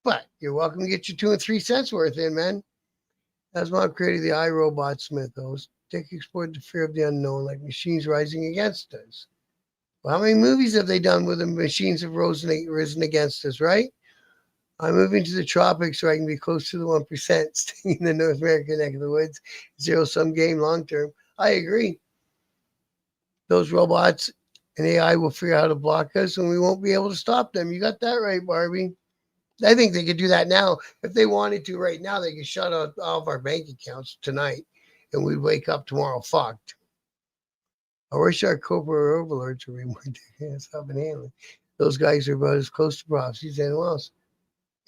But you're welcome to get your 2 and 3 cents worth in, man. That's why I'm creating the iRobot mythos. Dick explored the fear of the unknown, like machines rising against us. Well, how many movies have they done where the machines have risen against us, right? I'm moving to the tropics so I can be close to the 1%, staying in the North American neck of the woods. Zero sum game long term. I agree. Those robots and AI will figure out how to block us and we won't be able to stop them. You got that right, Barbie. I think they could do that now. If they wanted to right now, they could shut out all of our bank accounts tonight and we'd wake up tomorrow fucked. I wish our corporate overlords would be more hands up and handling. Those guys are about as close to prophecies as anyone else.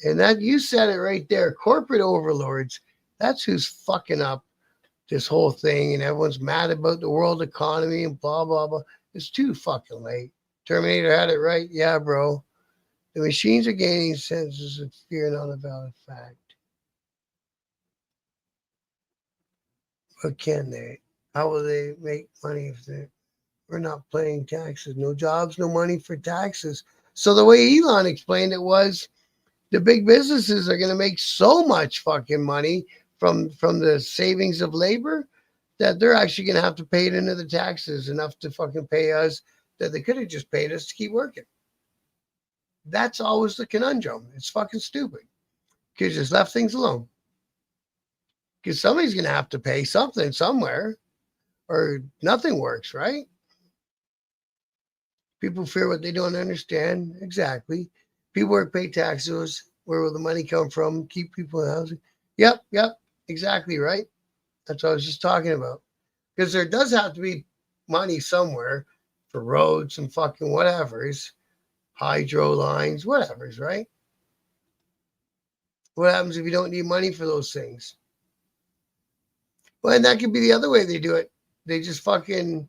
And that you said it right there. Corporate overlords, that's who's fucking up this whole thing. And everyone's mad about the world economy and blah, blah, blah. It's too fucking late. Terminator had it right. Yeah, bro. The machines are gaining senses of fear, not a valid fact. What can they? How will they make money if we're not paying taxes? No jobs, no money for taxes. So the way Elon explained it was the big businesses are going to make so much fucking money from the savings of labor that they're actually going to have to pay it into the taxes enough to fucking pay us that they could have just paid us to keep working. That's always the conundrum. It's fucking stupid. Because just left things alone. Because somebody's going to have to pay something somewhere or nothing works, right? People fear what they don't understand. Exactly. People work, pay taxes. Where will the money come from? Keep people in housing. Yep. Exactly right. That's what I was just talking about. Because there does have to be money somewhere for roads and fucking whatevers, hydro lines, whatevers, right? What happens if you don't need money for those things? Well, and that could be the other way they do it. They just fucking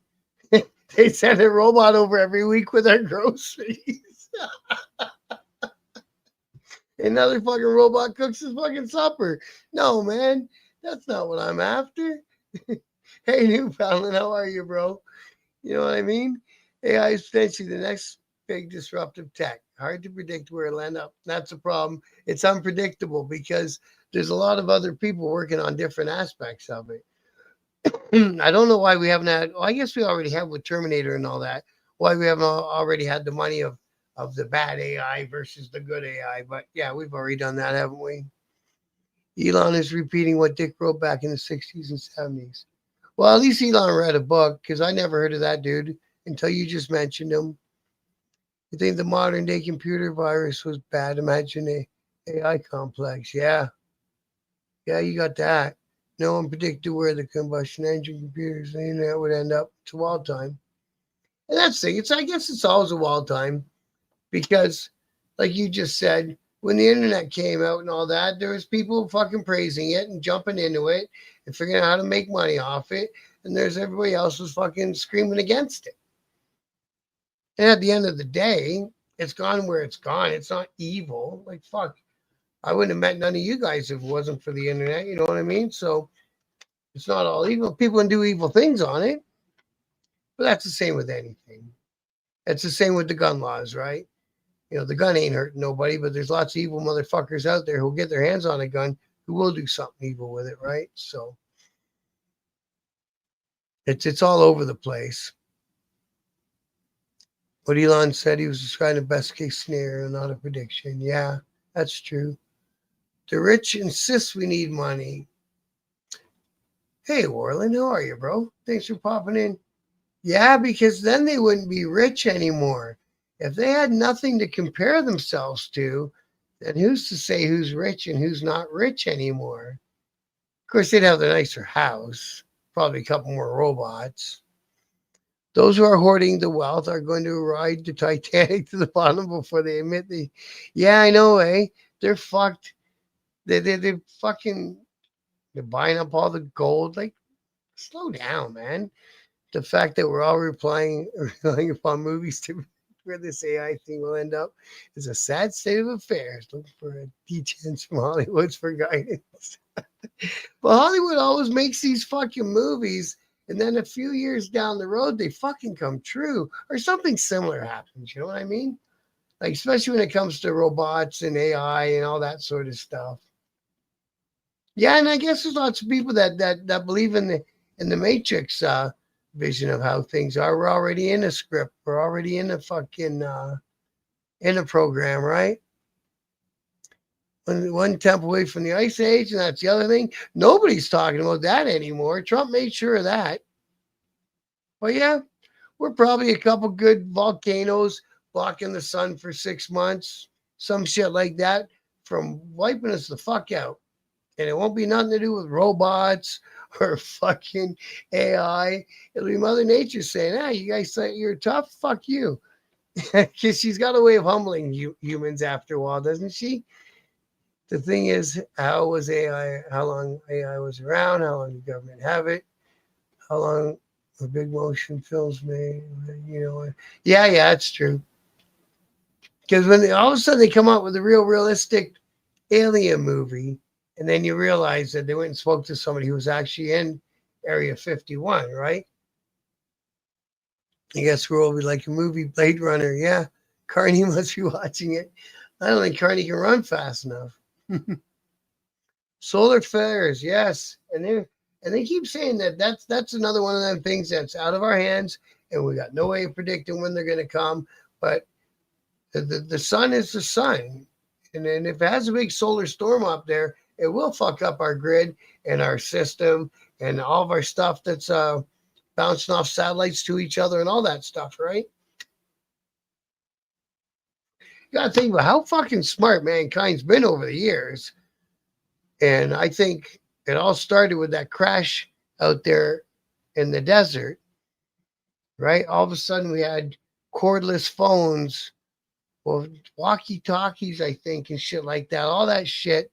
They send a robot over every week with our groceries. Another fucking robot cooks his fucking supper. No, man, that's not what I'm after. Hey, Newfoundland, how are you, bro? You know what I mean? AI is potentially the next big disruptive tech. Hard to predict where it'll end up. That's a problem. It's unpredictable because there's a lot of other people working on different aspects of it. I don't know why we haven't had. Well, I guess we already have with Terminator and all that. Why we haven't already had the money of the bad AI versus the good AI. But yeah, we've already done that, haven't we? Elon is repeating what Dick wrote back in the 60s and 70s. Well, at least Elon read a book because I never heard of that dude until you just mentioned him. You think the modern day computer virus was bad? Imagine a AI complex. Yeah, yeah, you got that. No one predicted where the combustion engine computers and the internet would end up. It's a wild time. And that's the thing. It's I guess it's always a wild time because, like you just said, when the internet came out and all that, there was people fucking praising it and jumping into it and figuring out how to make money off it, and there's everybody else was fucking screaming against it. And at the end of the day, it's gone where it's gone. It's not evil. Like fuck, I wouldn't have met none of you guys if it wasn't for the internet. You know what I mean? So it's not all evil. People can do evil things on it, but that's the same with anything. It's the same with the gun laws, right? You know, the gun ain't hurting nobody, but there's lots of evil motherfuckers out there who'll get their hands on a gun who will do something evil with it, right? So it's all over the place. What Elon said, he was describing the best case scenario, not a prediction. Yeah, that's true. The rich insist we need money. Hey, Warland, how are you, bro? Thanks for popping in. Yeah, because then they wouldn't be rich anymore. If they had nothing to compare themselves to, then who's to say who's rich and who's not rich anymore? Of course, they'd have the nicer house, probably a couple more robots. Those who are hoarding the wealth are going to ride the Titanic to the bottom before they admit the. Yeah, I know, eh? They're fucked. They're fucking. They're buying up all the gold. Like, slow down, man. The fact that we're all relying upon movies to where this AI thing will end up is a sad state of affairs. Looking for a details from Hollywood's for guidance. But Hollywood always makes these fucking movies, and then a few years down the road, they fucking come true, or something similar happens. You know what I mean? Like especially when it comes to robots and AI and all that sort of stuff. Yeah, and I guess there's lots of people that believe in the Matrix vision of how things are. We're already in a script. We're already in a fucking in a program, right? One temp away from the ice age, and that's the other thing. Nobody's talking about that anymore. Trump made sure of that. But yeah, we're probably a couple good volcanoes blocking the sun for 6 months, some shit like that, from wiping us the fuck out. And it won't be nothing to do with robots or fucking AI. It'll be Mother Nature saying, "Ah, you guys say you're tough. Fuck you," because she's got a way of humbling humans after a while, doesn't she? The thing is, how was AI? How long AI was around? How long did government have it? How long the big motion films made? You know, yeah, yeah, it's true. Because when all of a sudden they come out with a realistic alien movie, and then you realize that they went and spoke to somebody who was actually in Area 51, right? I guess we're all like a movie Blade Runner. Yeah, Carney must be watching it. I don't think Carney can run fast enough. Solar flares, yes, and they keep saying that that's another one of them things that's out of our hands, and we got no way of predicting when they're going to come. But the sun is the sun, and if it has a big solar storm up there, it will fuck up our grid and our system and all of our stuff that's bouncing off satellites to each other and all that stuff, right? You got to think about how fucking smart mankind's been over the years. And I think it all started with that crash out there in the desert, right? All of a sudden we had cordless phones, well, walkie talkies, I think, and shit like that, all that shit.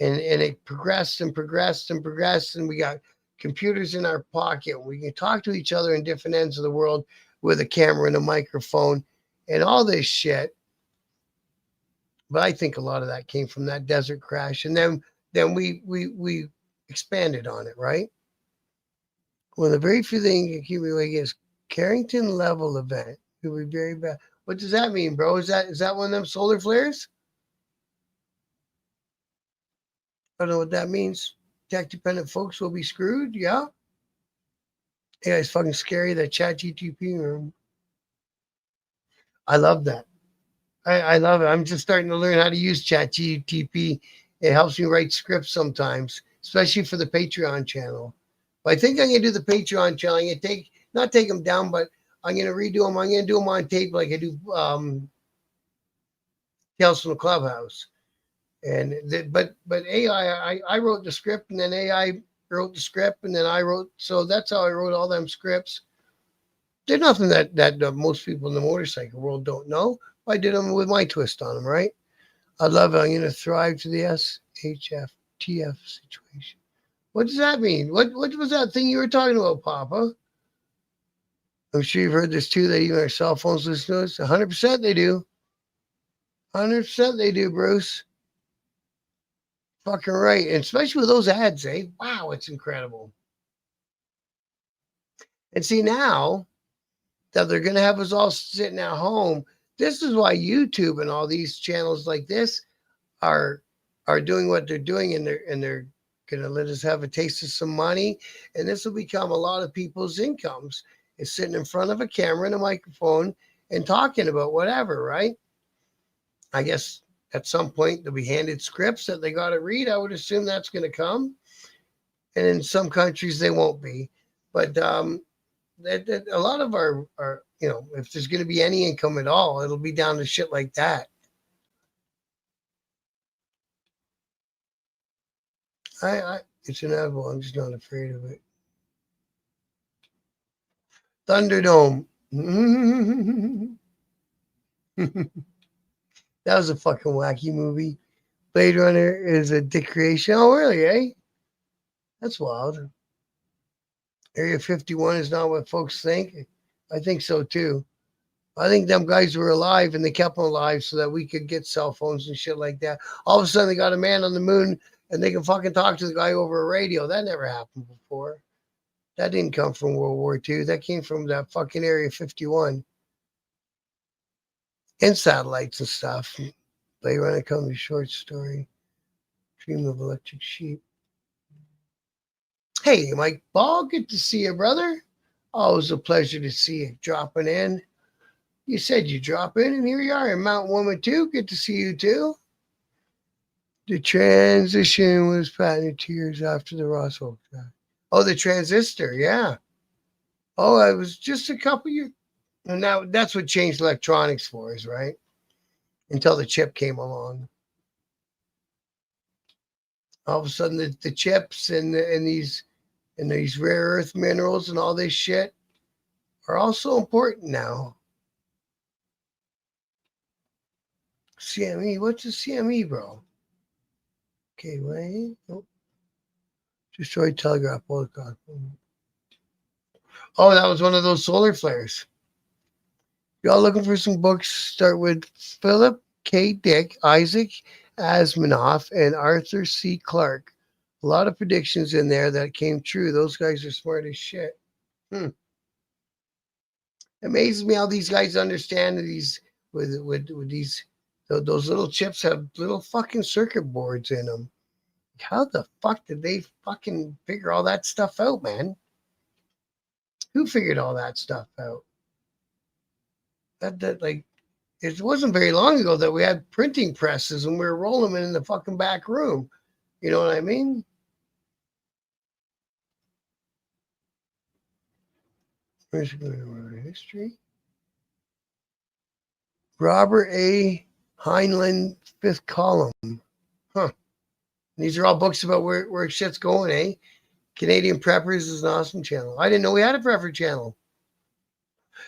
And it progressed and progressed and progressed. And we got computers in our pocket. We can talk to each other in different ends of the world with a camera and a microphone and all this shit. But I think a lot of that came from that desert crash, and then we expanded on it, right? One of the very few things that keep me awake is Carrington level event. It would be very bad. What does that mean, bro? Is that one of them solar flares? I don't know what that means. Tech dependent folks will be screwed. Yeah. Yeah, it's fucking scary. That chat GTP room. I love that. I love it. I'm just starting to learn how to use chat GTP. It helps me write scripts sometimes, especially for the Patreon channel. But I think I'm gonna do the Patreon channel. I'm gonna not take them down, but I'm gonna redo them. I'm gonna do them on tape like I do Tales from the Clubhouse. But AI, I wrote the script, and then AI wrote the script, and then I wrote. So that's how I wrote all them scripts. They're nothing that most people in the motorcycle world don't know. I did them with my twist on them, right? I love it. I'm going to thrive to the SHFTF situation. What does that mean? What was that thing you were talking about, Papa? I'm sure you've heard this too, that even our cell phones listen to us. 100% they do. 100% they do, Bruce. Fucking right. And especially with those ads, eh? Wow, it's incredible. And see, now that they're going to have us all sitting at home, this is why YouTube and all these channels like this are doing what they're doing, and they're going to let us have a taste of some money, and this will become a lot of people's incomes, is sitting in front of a camera and a microphone and talking about whatever, right? I guess at some point they'll be handed scripts that they got to read. I would assume that's going to come, and in some countries they won't be, but that a lot of our if there's going to be any income at all, it'll be down to shit like that. It's inevitable. I'm just not afraid of it. Thunderdome. That was a fucking wacky movie. Blade Runner is a dick creation. Oh, really, eh? That's wild. Area 51 is not what folks think. I think so, too. I think them guys were alive, and they kept them alive so that we could get cell phones and shit like that. All of a sudden, they got a man on the moon, and they can fucking talk to the guy over a radio. That never happened before. That didn't come from World War II. That came from that fucking Area 51. And satellites and stuff. Blade Runner comes short story. Dream of Electric Sheep. Hey, Mike Ball, good to see you, brother. Always a pleasure to see you dropping in. You said you drop in, and here you are in Mount Woman too. Good to see you too. The transition was patented 2 years after the Roswell crash. Oh, the transistor, yeah. Oh, it was just a couple years. And now that's what changed electronics for us, right? Until the chip came along. All of a sudden, the chips and these rare earth minerals and all this shit are also important now. CME, what's a CME, bro? Okay, wait. Nope. Destroyed telegraph pole. Oh, that was one of those solar flares. Y'all looking for some books? Start with Philip K. Dick, Isaac Asimov, and Arthur C. Clarke. A lot of predictions in there that came true. Those guys are smart as shit. Amazes me how these guys understand these with these those little chips have little fucking circuit boards in them. How the fuck did they fucking figure all that stuff out, man? Who figured all that stuff out? That like it wasn't very long ago that we had printing presses and we were rolling them in the fucking back room. You know what I mean? History. Robert A. Heinlein, fifth column. Huh. These are all books about where shit's going, eh? Canadian Preppers is an awesome channel. I didn't know we had a prepper channel.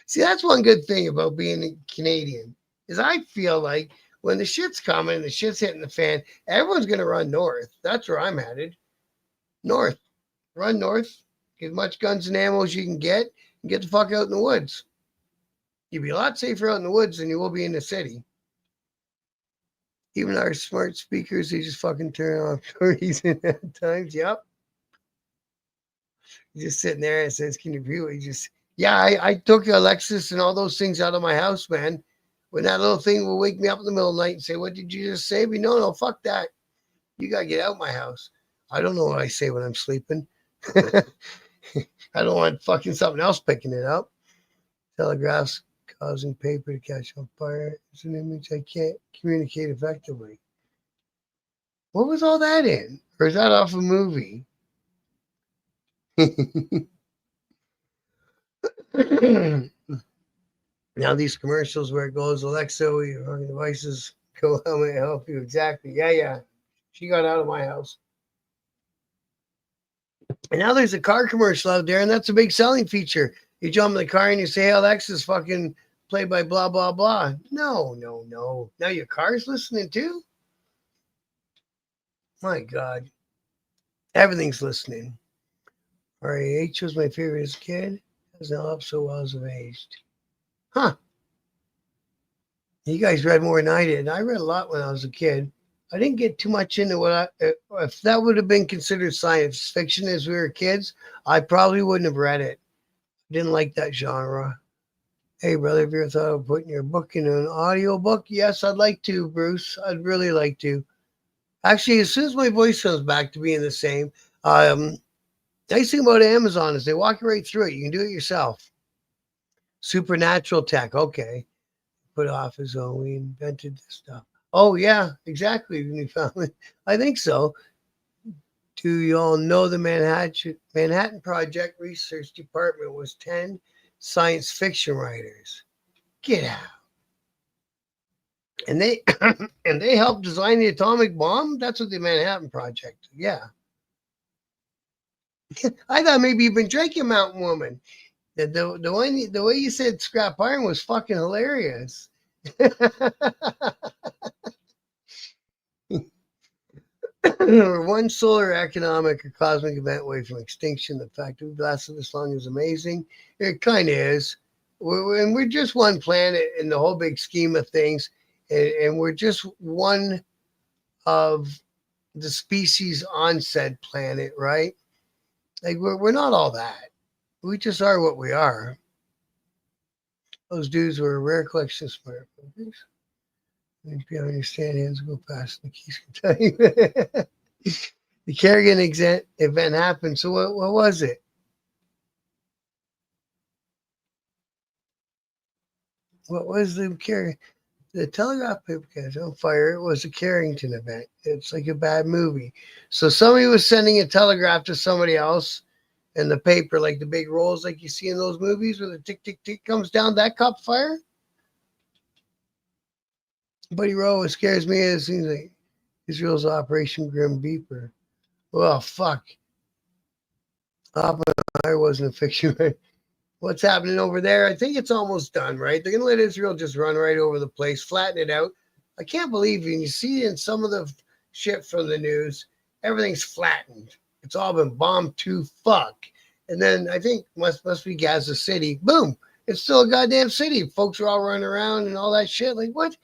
See, that's one good thing about being a Canadian, is I feel like when the shit's coming and the shit's hitting the fan, everyone's going to run north. That's where I'm headed. North. run north, get as much guns and ammo as you can get, and get the fuck out in the woods. You'll be a lot safer out in the woods than you will be in the city. Even our smart speakers, they just fucking turn off for reason at times. Yep. You're just sitting there and it says, can you view it? You just, yeah, I took Alexis and all those things out of my house, man. When that little thing will wake me up in the middle of the night and say, what did you just say? Me, no, fuck that. You got to get out of my house. I don't know what I say when I'm sleeping. I don't want fucking something else picking it up. Telegraphs causing paper to catch on fire. It's an image I can't communicate effectively. What was all that in? Or is that off a movie? Now these commercials where it goes, Alexa, your devices go, how may I help you? Exactly. Yeah. She got out of my house. And now there's a car commercial out there, and that's a big selling feature. You jump in the car and you say, hey, Alexa's fucking played by blah, blah, blah. No. Now your car's listening too? My God. Everything's listening. R.A.H. was my favorite as a kid. Has now up so well as I've aged. Huh. You guys read more than I did. I read a lot when I was a kid. I didn't get too much into what if that would have been considered science fiction as we were kids, I probably wouldn't have read it. Didn't like that genre. Hey, brother, have you ever thought of putting your book in an audio book? Yes, I'd like to, Bruce. I'd really like to. Actually, as soon as my voice comes back to being the same, nice thing about Amazon is they walk you right through it. You can do it yourself. Supernatural tech. Okay. Put off his own. We invented this stuff. Oh, yeah, exactly. Newfoundland. I think so. Do you all know the Manhattan Project Research Department was 10 science fiction writers? Get out. And they and they helped design the atomic bomb? That's what the Manhattan Project. Yeah. I thought maybe you've been drinking, Mountain Woman. The way you said scrap iron was fucking hilarious. One solar economic or cosmic event away from extinction. The fact that we've lasted this long is amazing. It kind of is. We're just one planet in the whole big scheme of things. And we're just one of the species on said planet, right? Like we're not all that. We just are what we are. Those dudes were a rare collection of smart movies. If you understand, hands go past the keys can tell you. The Kerrigan event happened. So what was it? What was the Kerrigan? The Telegraph paper catch on fire. It was a Carrington event. It's like a bad movie. So somebody was sending a telegraph to somebody else, and the paper, like the big rolls, like you see in those movies, where the tick tick tick comes down. That caught fire. Buddy Rowe, what scares me is seems like Israel's Operation Grim Reaper. Well, fuck. Oppenheimer wasn't a fiction. What's happening over there? I think it's almost done, right? They're going to let Israel just run right over the place, flatten it out. I can't believe it. You see in some of the shit from the news, everything's flattened. It's all been bombed to fuck. And then I think must be Gaza City. Boom. It's still a goddamn city. Folks are all running around and all that shit. Like, what the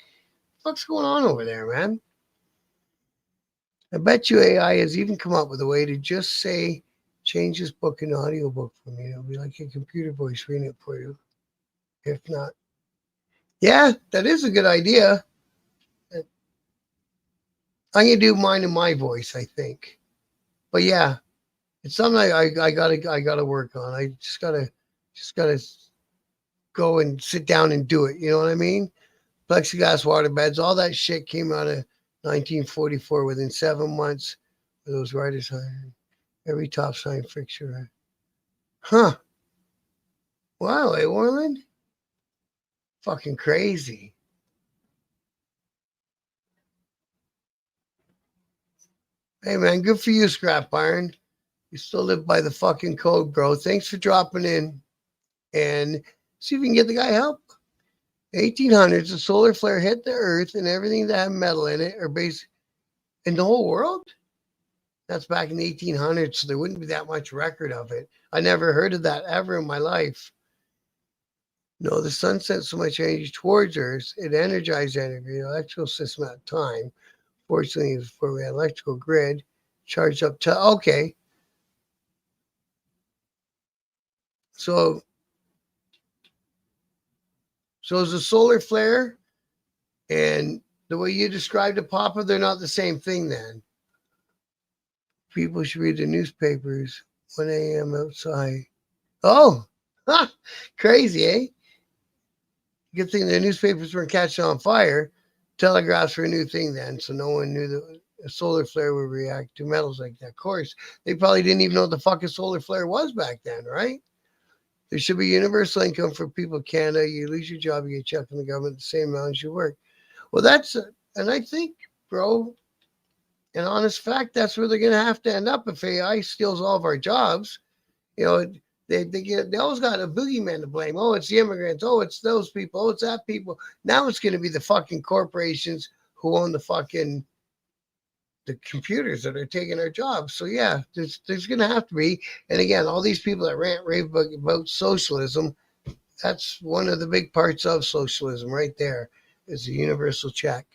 fuck's going on over there, man? I bet you AI has even come up with a way to just say, change this book in audiobook for me. It'll be like a computer voice reading it for you. If not, yeah, that is a good idea. I'm gonna do mine in my voice, I think. But yeah, it's something I gotta work on. I just gotta go and sit down and do it. You know what I mean? Plexiglass waterbeds, all that shit came out of 1944 within 7 months. Those writers hired every top science fiction. Huh. Wow, eh, Orland? Fucking crazy. Hey, man, good for you, Scrap Iron. You still live by the fucking code, bro. Thanks for dropping in. And see if we can get the guy help. 1800s, a solar flare hit the Earth, and everything that had metal in it, or base in the whole world. That's back in the 1800s, so there wouldn't be that much record of it. I never heard of that ever in my life. No, the sun sent so much energy towards Earth, it energized energy, the electrical system at the time. Fortunately, before we had electrical grid, charged up to, okay. So, so is a solar flare and the way you described it, Papa, they're not the same thing then. People should read the newspapers 1 a.m. outside. Oh, ha, crazy, eh? Good thing the newspapers weren't catching on fire. Telegraphs were a new thing then, so no one knew that a solar flare would react to metals like that. Of course, they probably didn't even know what the fuck a solar flare was back then, right? There should be universal income for people in Canada. You lose your job, you get checked from the government the same amount as you work. Well, and I think, bro, an honest fact, that's where they're going to have to end up if AI steals all of our jobs. You know, they always got a boogeyman to blame. Oh, it's the immigrants. Oh, it's those people. Oh, it's that people. Now it's going to be the fucking corporations who own the computers that are taking our jobs. So yeah, there's going to have to be. And again, all these people that rant rave about socialism, that's one of the big parts of socialism right there is the universal check.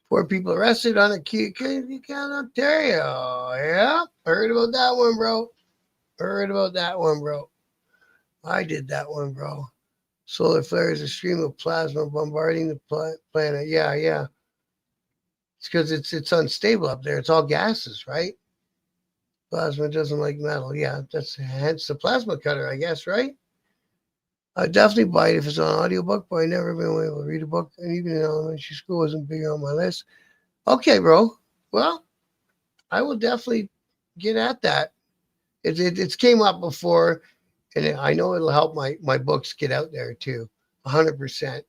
Four people arrested on a Count Ontario. Yeah, heard about that one, bro. Heard about that one, bro. I did that one, bro. Solar flare is a stream of plasma bombarding the planet. Yeah, yeah. It's because it's unstable up there. It's all gases, right? Plasma doesn't like metal. Yeah, that's hence the plasma cutter, I guess, right? I'd definitely buy it if it's an audiobook, but I never been able to read a book, and even in elementary school wasn't big on my list. Okay, bro. Well, I will definitely get at that. It's came up before, and I know it'll help my books get out there too. 100%. It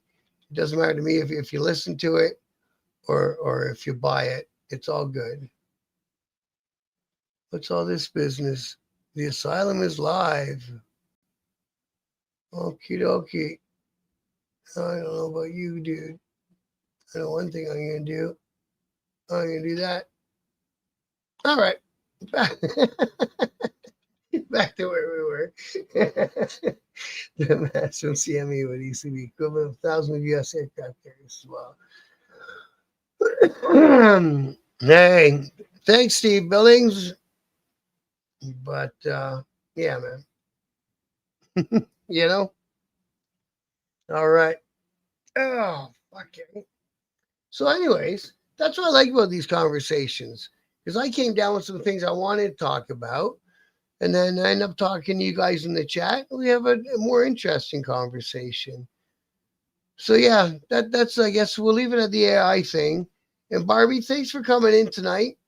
doesn't matter to me if you listen to it or if you buy it. It's all good. What's all this business? The asylum is live. Okie dokie. I don't know about you, dude. I know one thing I'm gonna do. I'm gonna do that. All right. Back, back to where we were. The maximum CME would easily be equivalent of 1,000 US aircraft carriers as well. Hey, thanks, Steve Billings. But yeah, man. You know? All right. Oh, fucking. So, anyways, that's what I like about these conversations. Because I came down with some things I wanted to talk about. And then I end up talking to you guys in the chat. We have a more interesting conversation. So yeah, that's I guess we'll leave it at the AI thing. And Barbie, thanks for coming in tonight.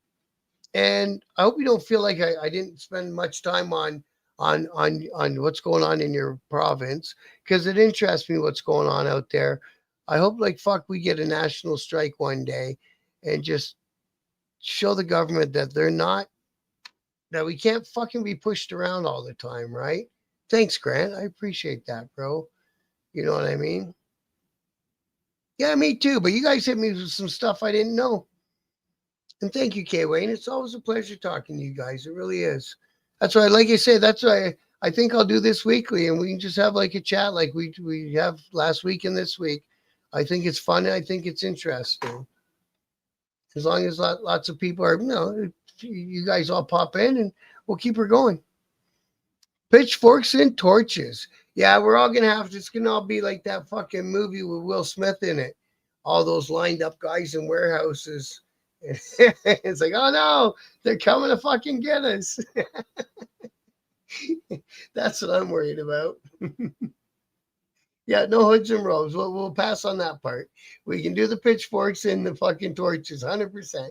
And I hope you don't feel like I didn't spend much time on what's going on in your province because it interests me what's going on out there. I hope like fuck we get a national strike one day and just show the government that they're not that we can't fucking be pushed around all the time, right? Thanks, Grant. I appreciate that, bro. You know what I mean? Yeah, me too. But you guys hit me with some stuff I didn't know. And thank you, K Wayne. It's always a pleasure talking to you guys. It really is. That's why, like I say, that's why I think I'll do this weekly and we can just have like a chat like we have last week and this week. I think it's fun. I think it's interesting. As long as lots of people are, you guys all pop in and we'll keep her going. Pitchforks and torches. Yeah, we're all gonna have to. It's gonna all be like that fucking movie with Will Smith in it. All those lined up guys in warehouses. It's like, oh no, they're coming to fucking get us. That's what I'm worried about. Yeah, no hoods and robes. We'll pass on that part. We can do the pitchforks and the fucking torches, 100%,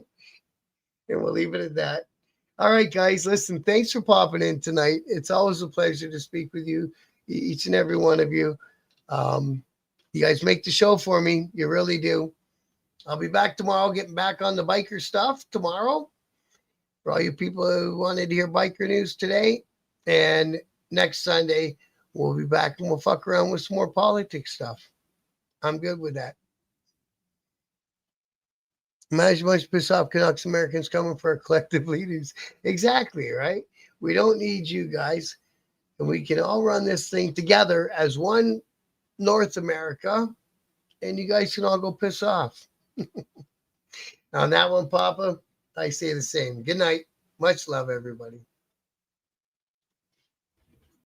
and we'll leave it at that. All right, guys, listen, thanks for popping in tonight. It's always a pleasure to speak with you, each and every one of you. You guys make the show for me. You really do. I'll be back tomorrow, getting back on the biker stuff tomorrow. For all you people who wanted to hear biker news today. And next Sunday, we'll be back and we'll fuck around with some more politics stuff. I'm good with that. Imagine much pissed off Canucks Americans coming for our collective leaders. Exactly, right? We don't need you guys. And we can all run this thing together as one North America. And you guys can all go piss off. On that one, Papa, I say the same. Good night. Much love, everybody.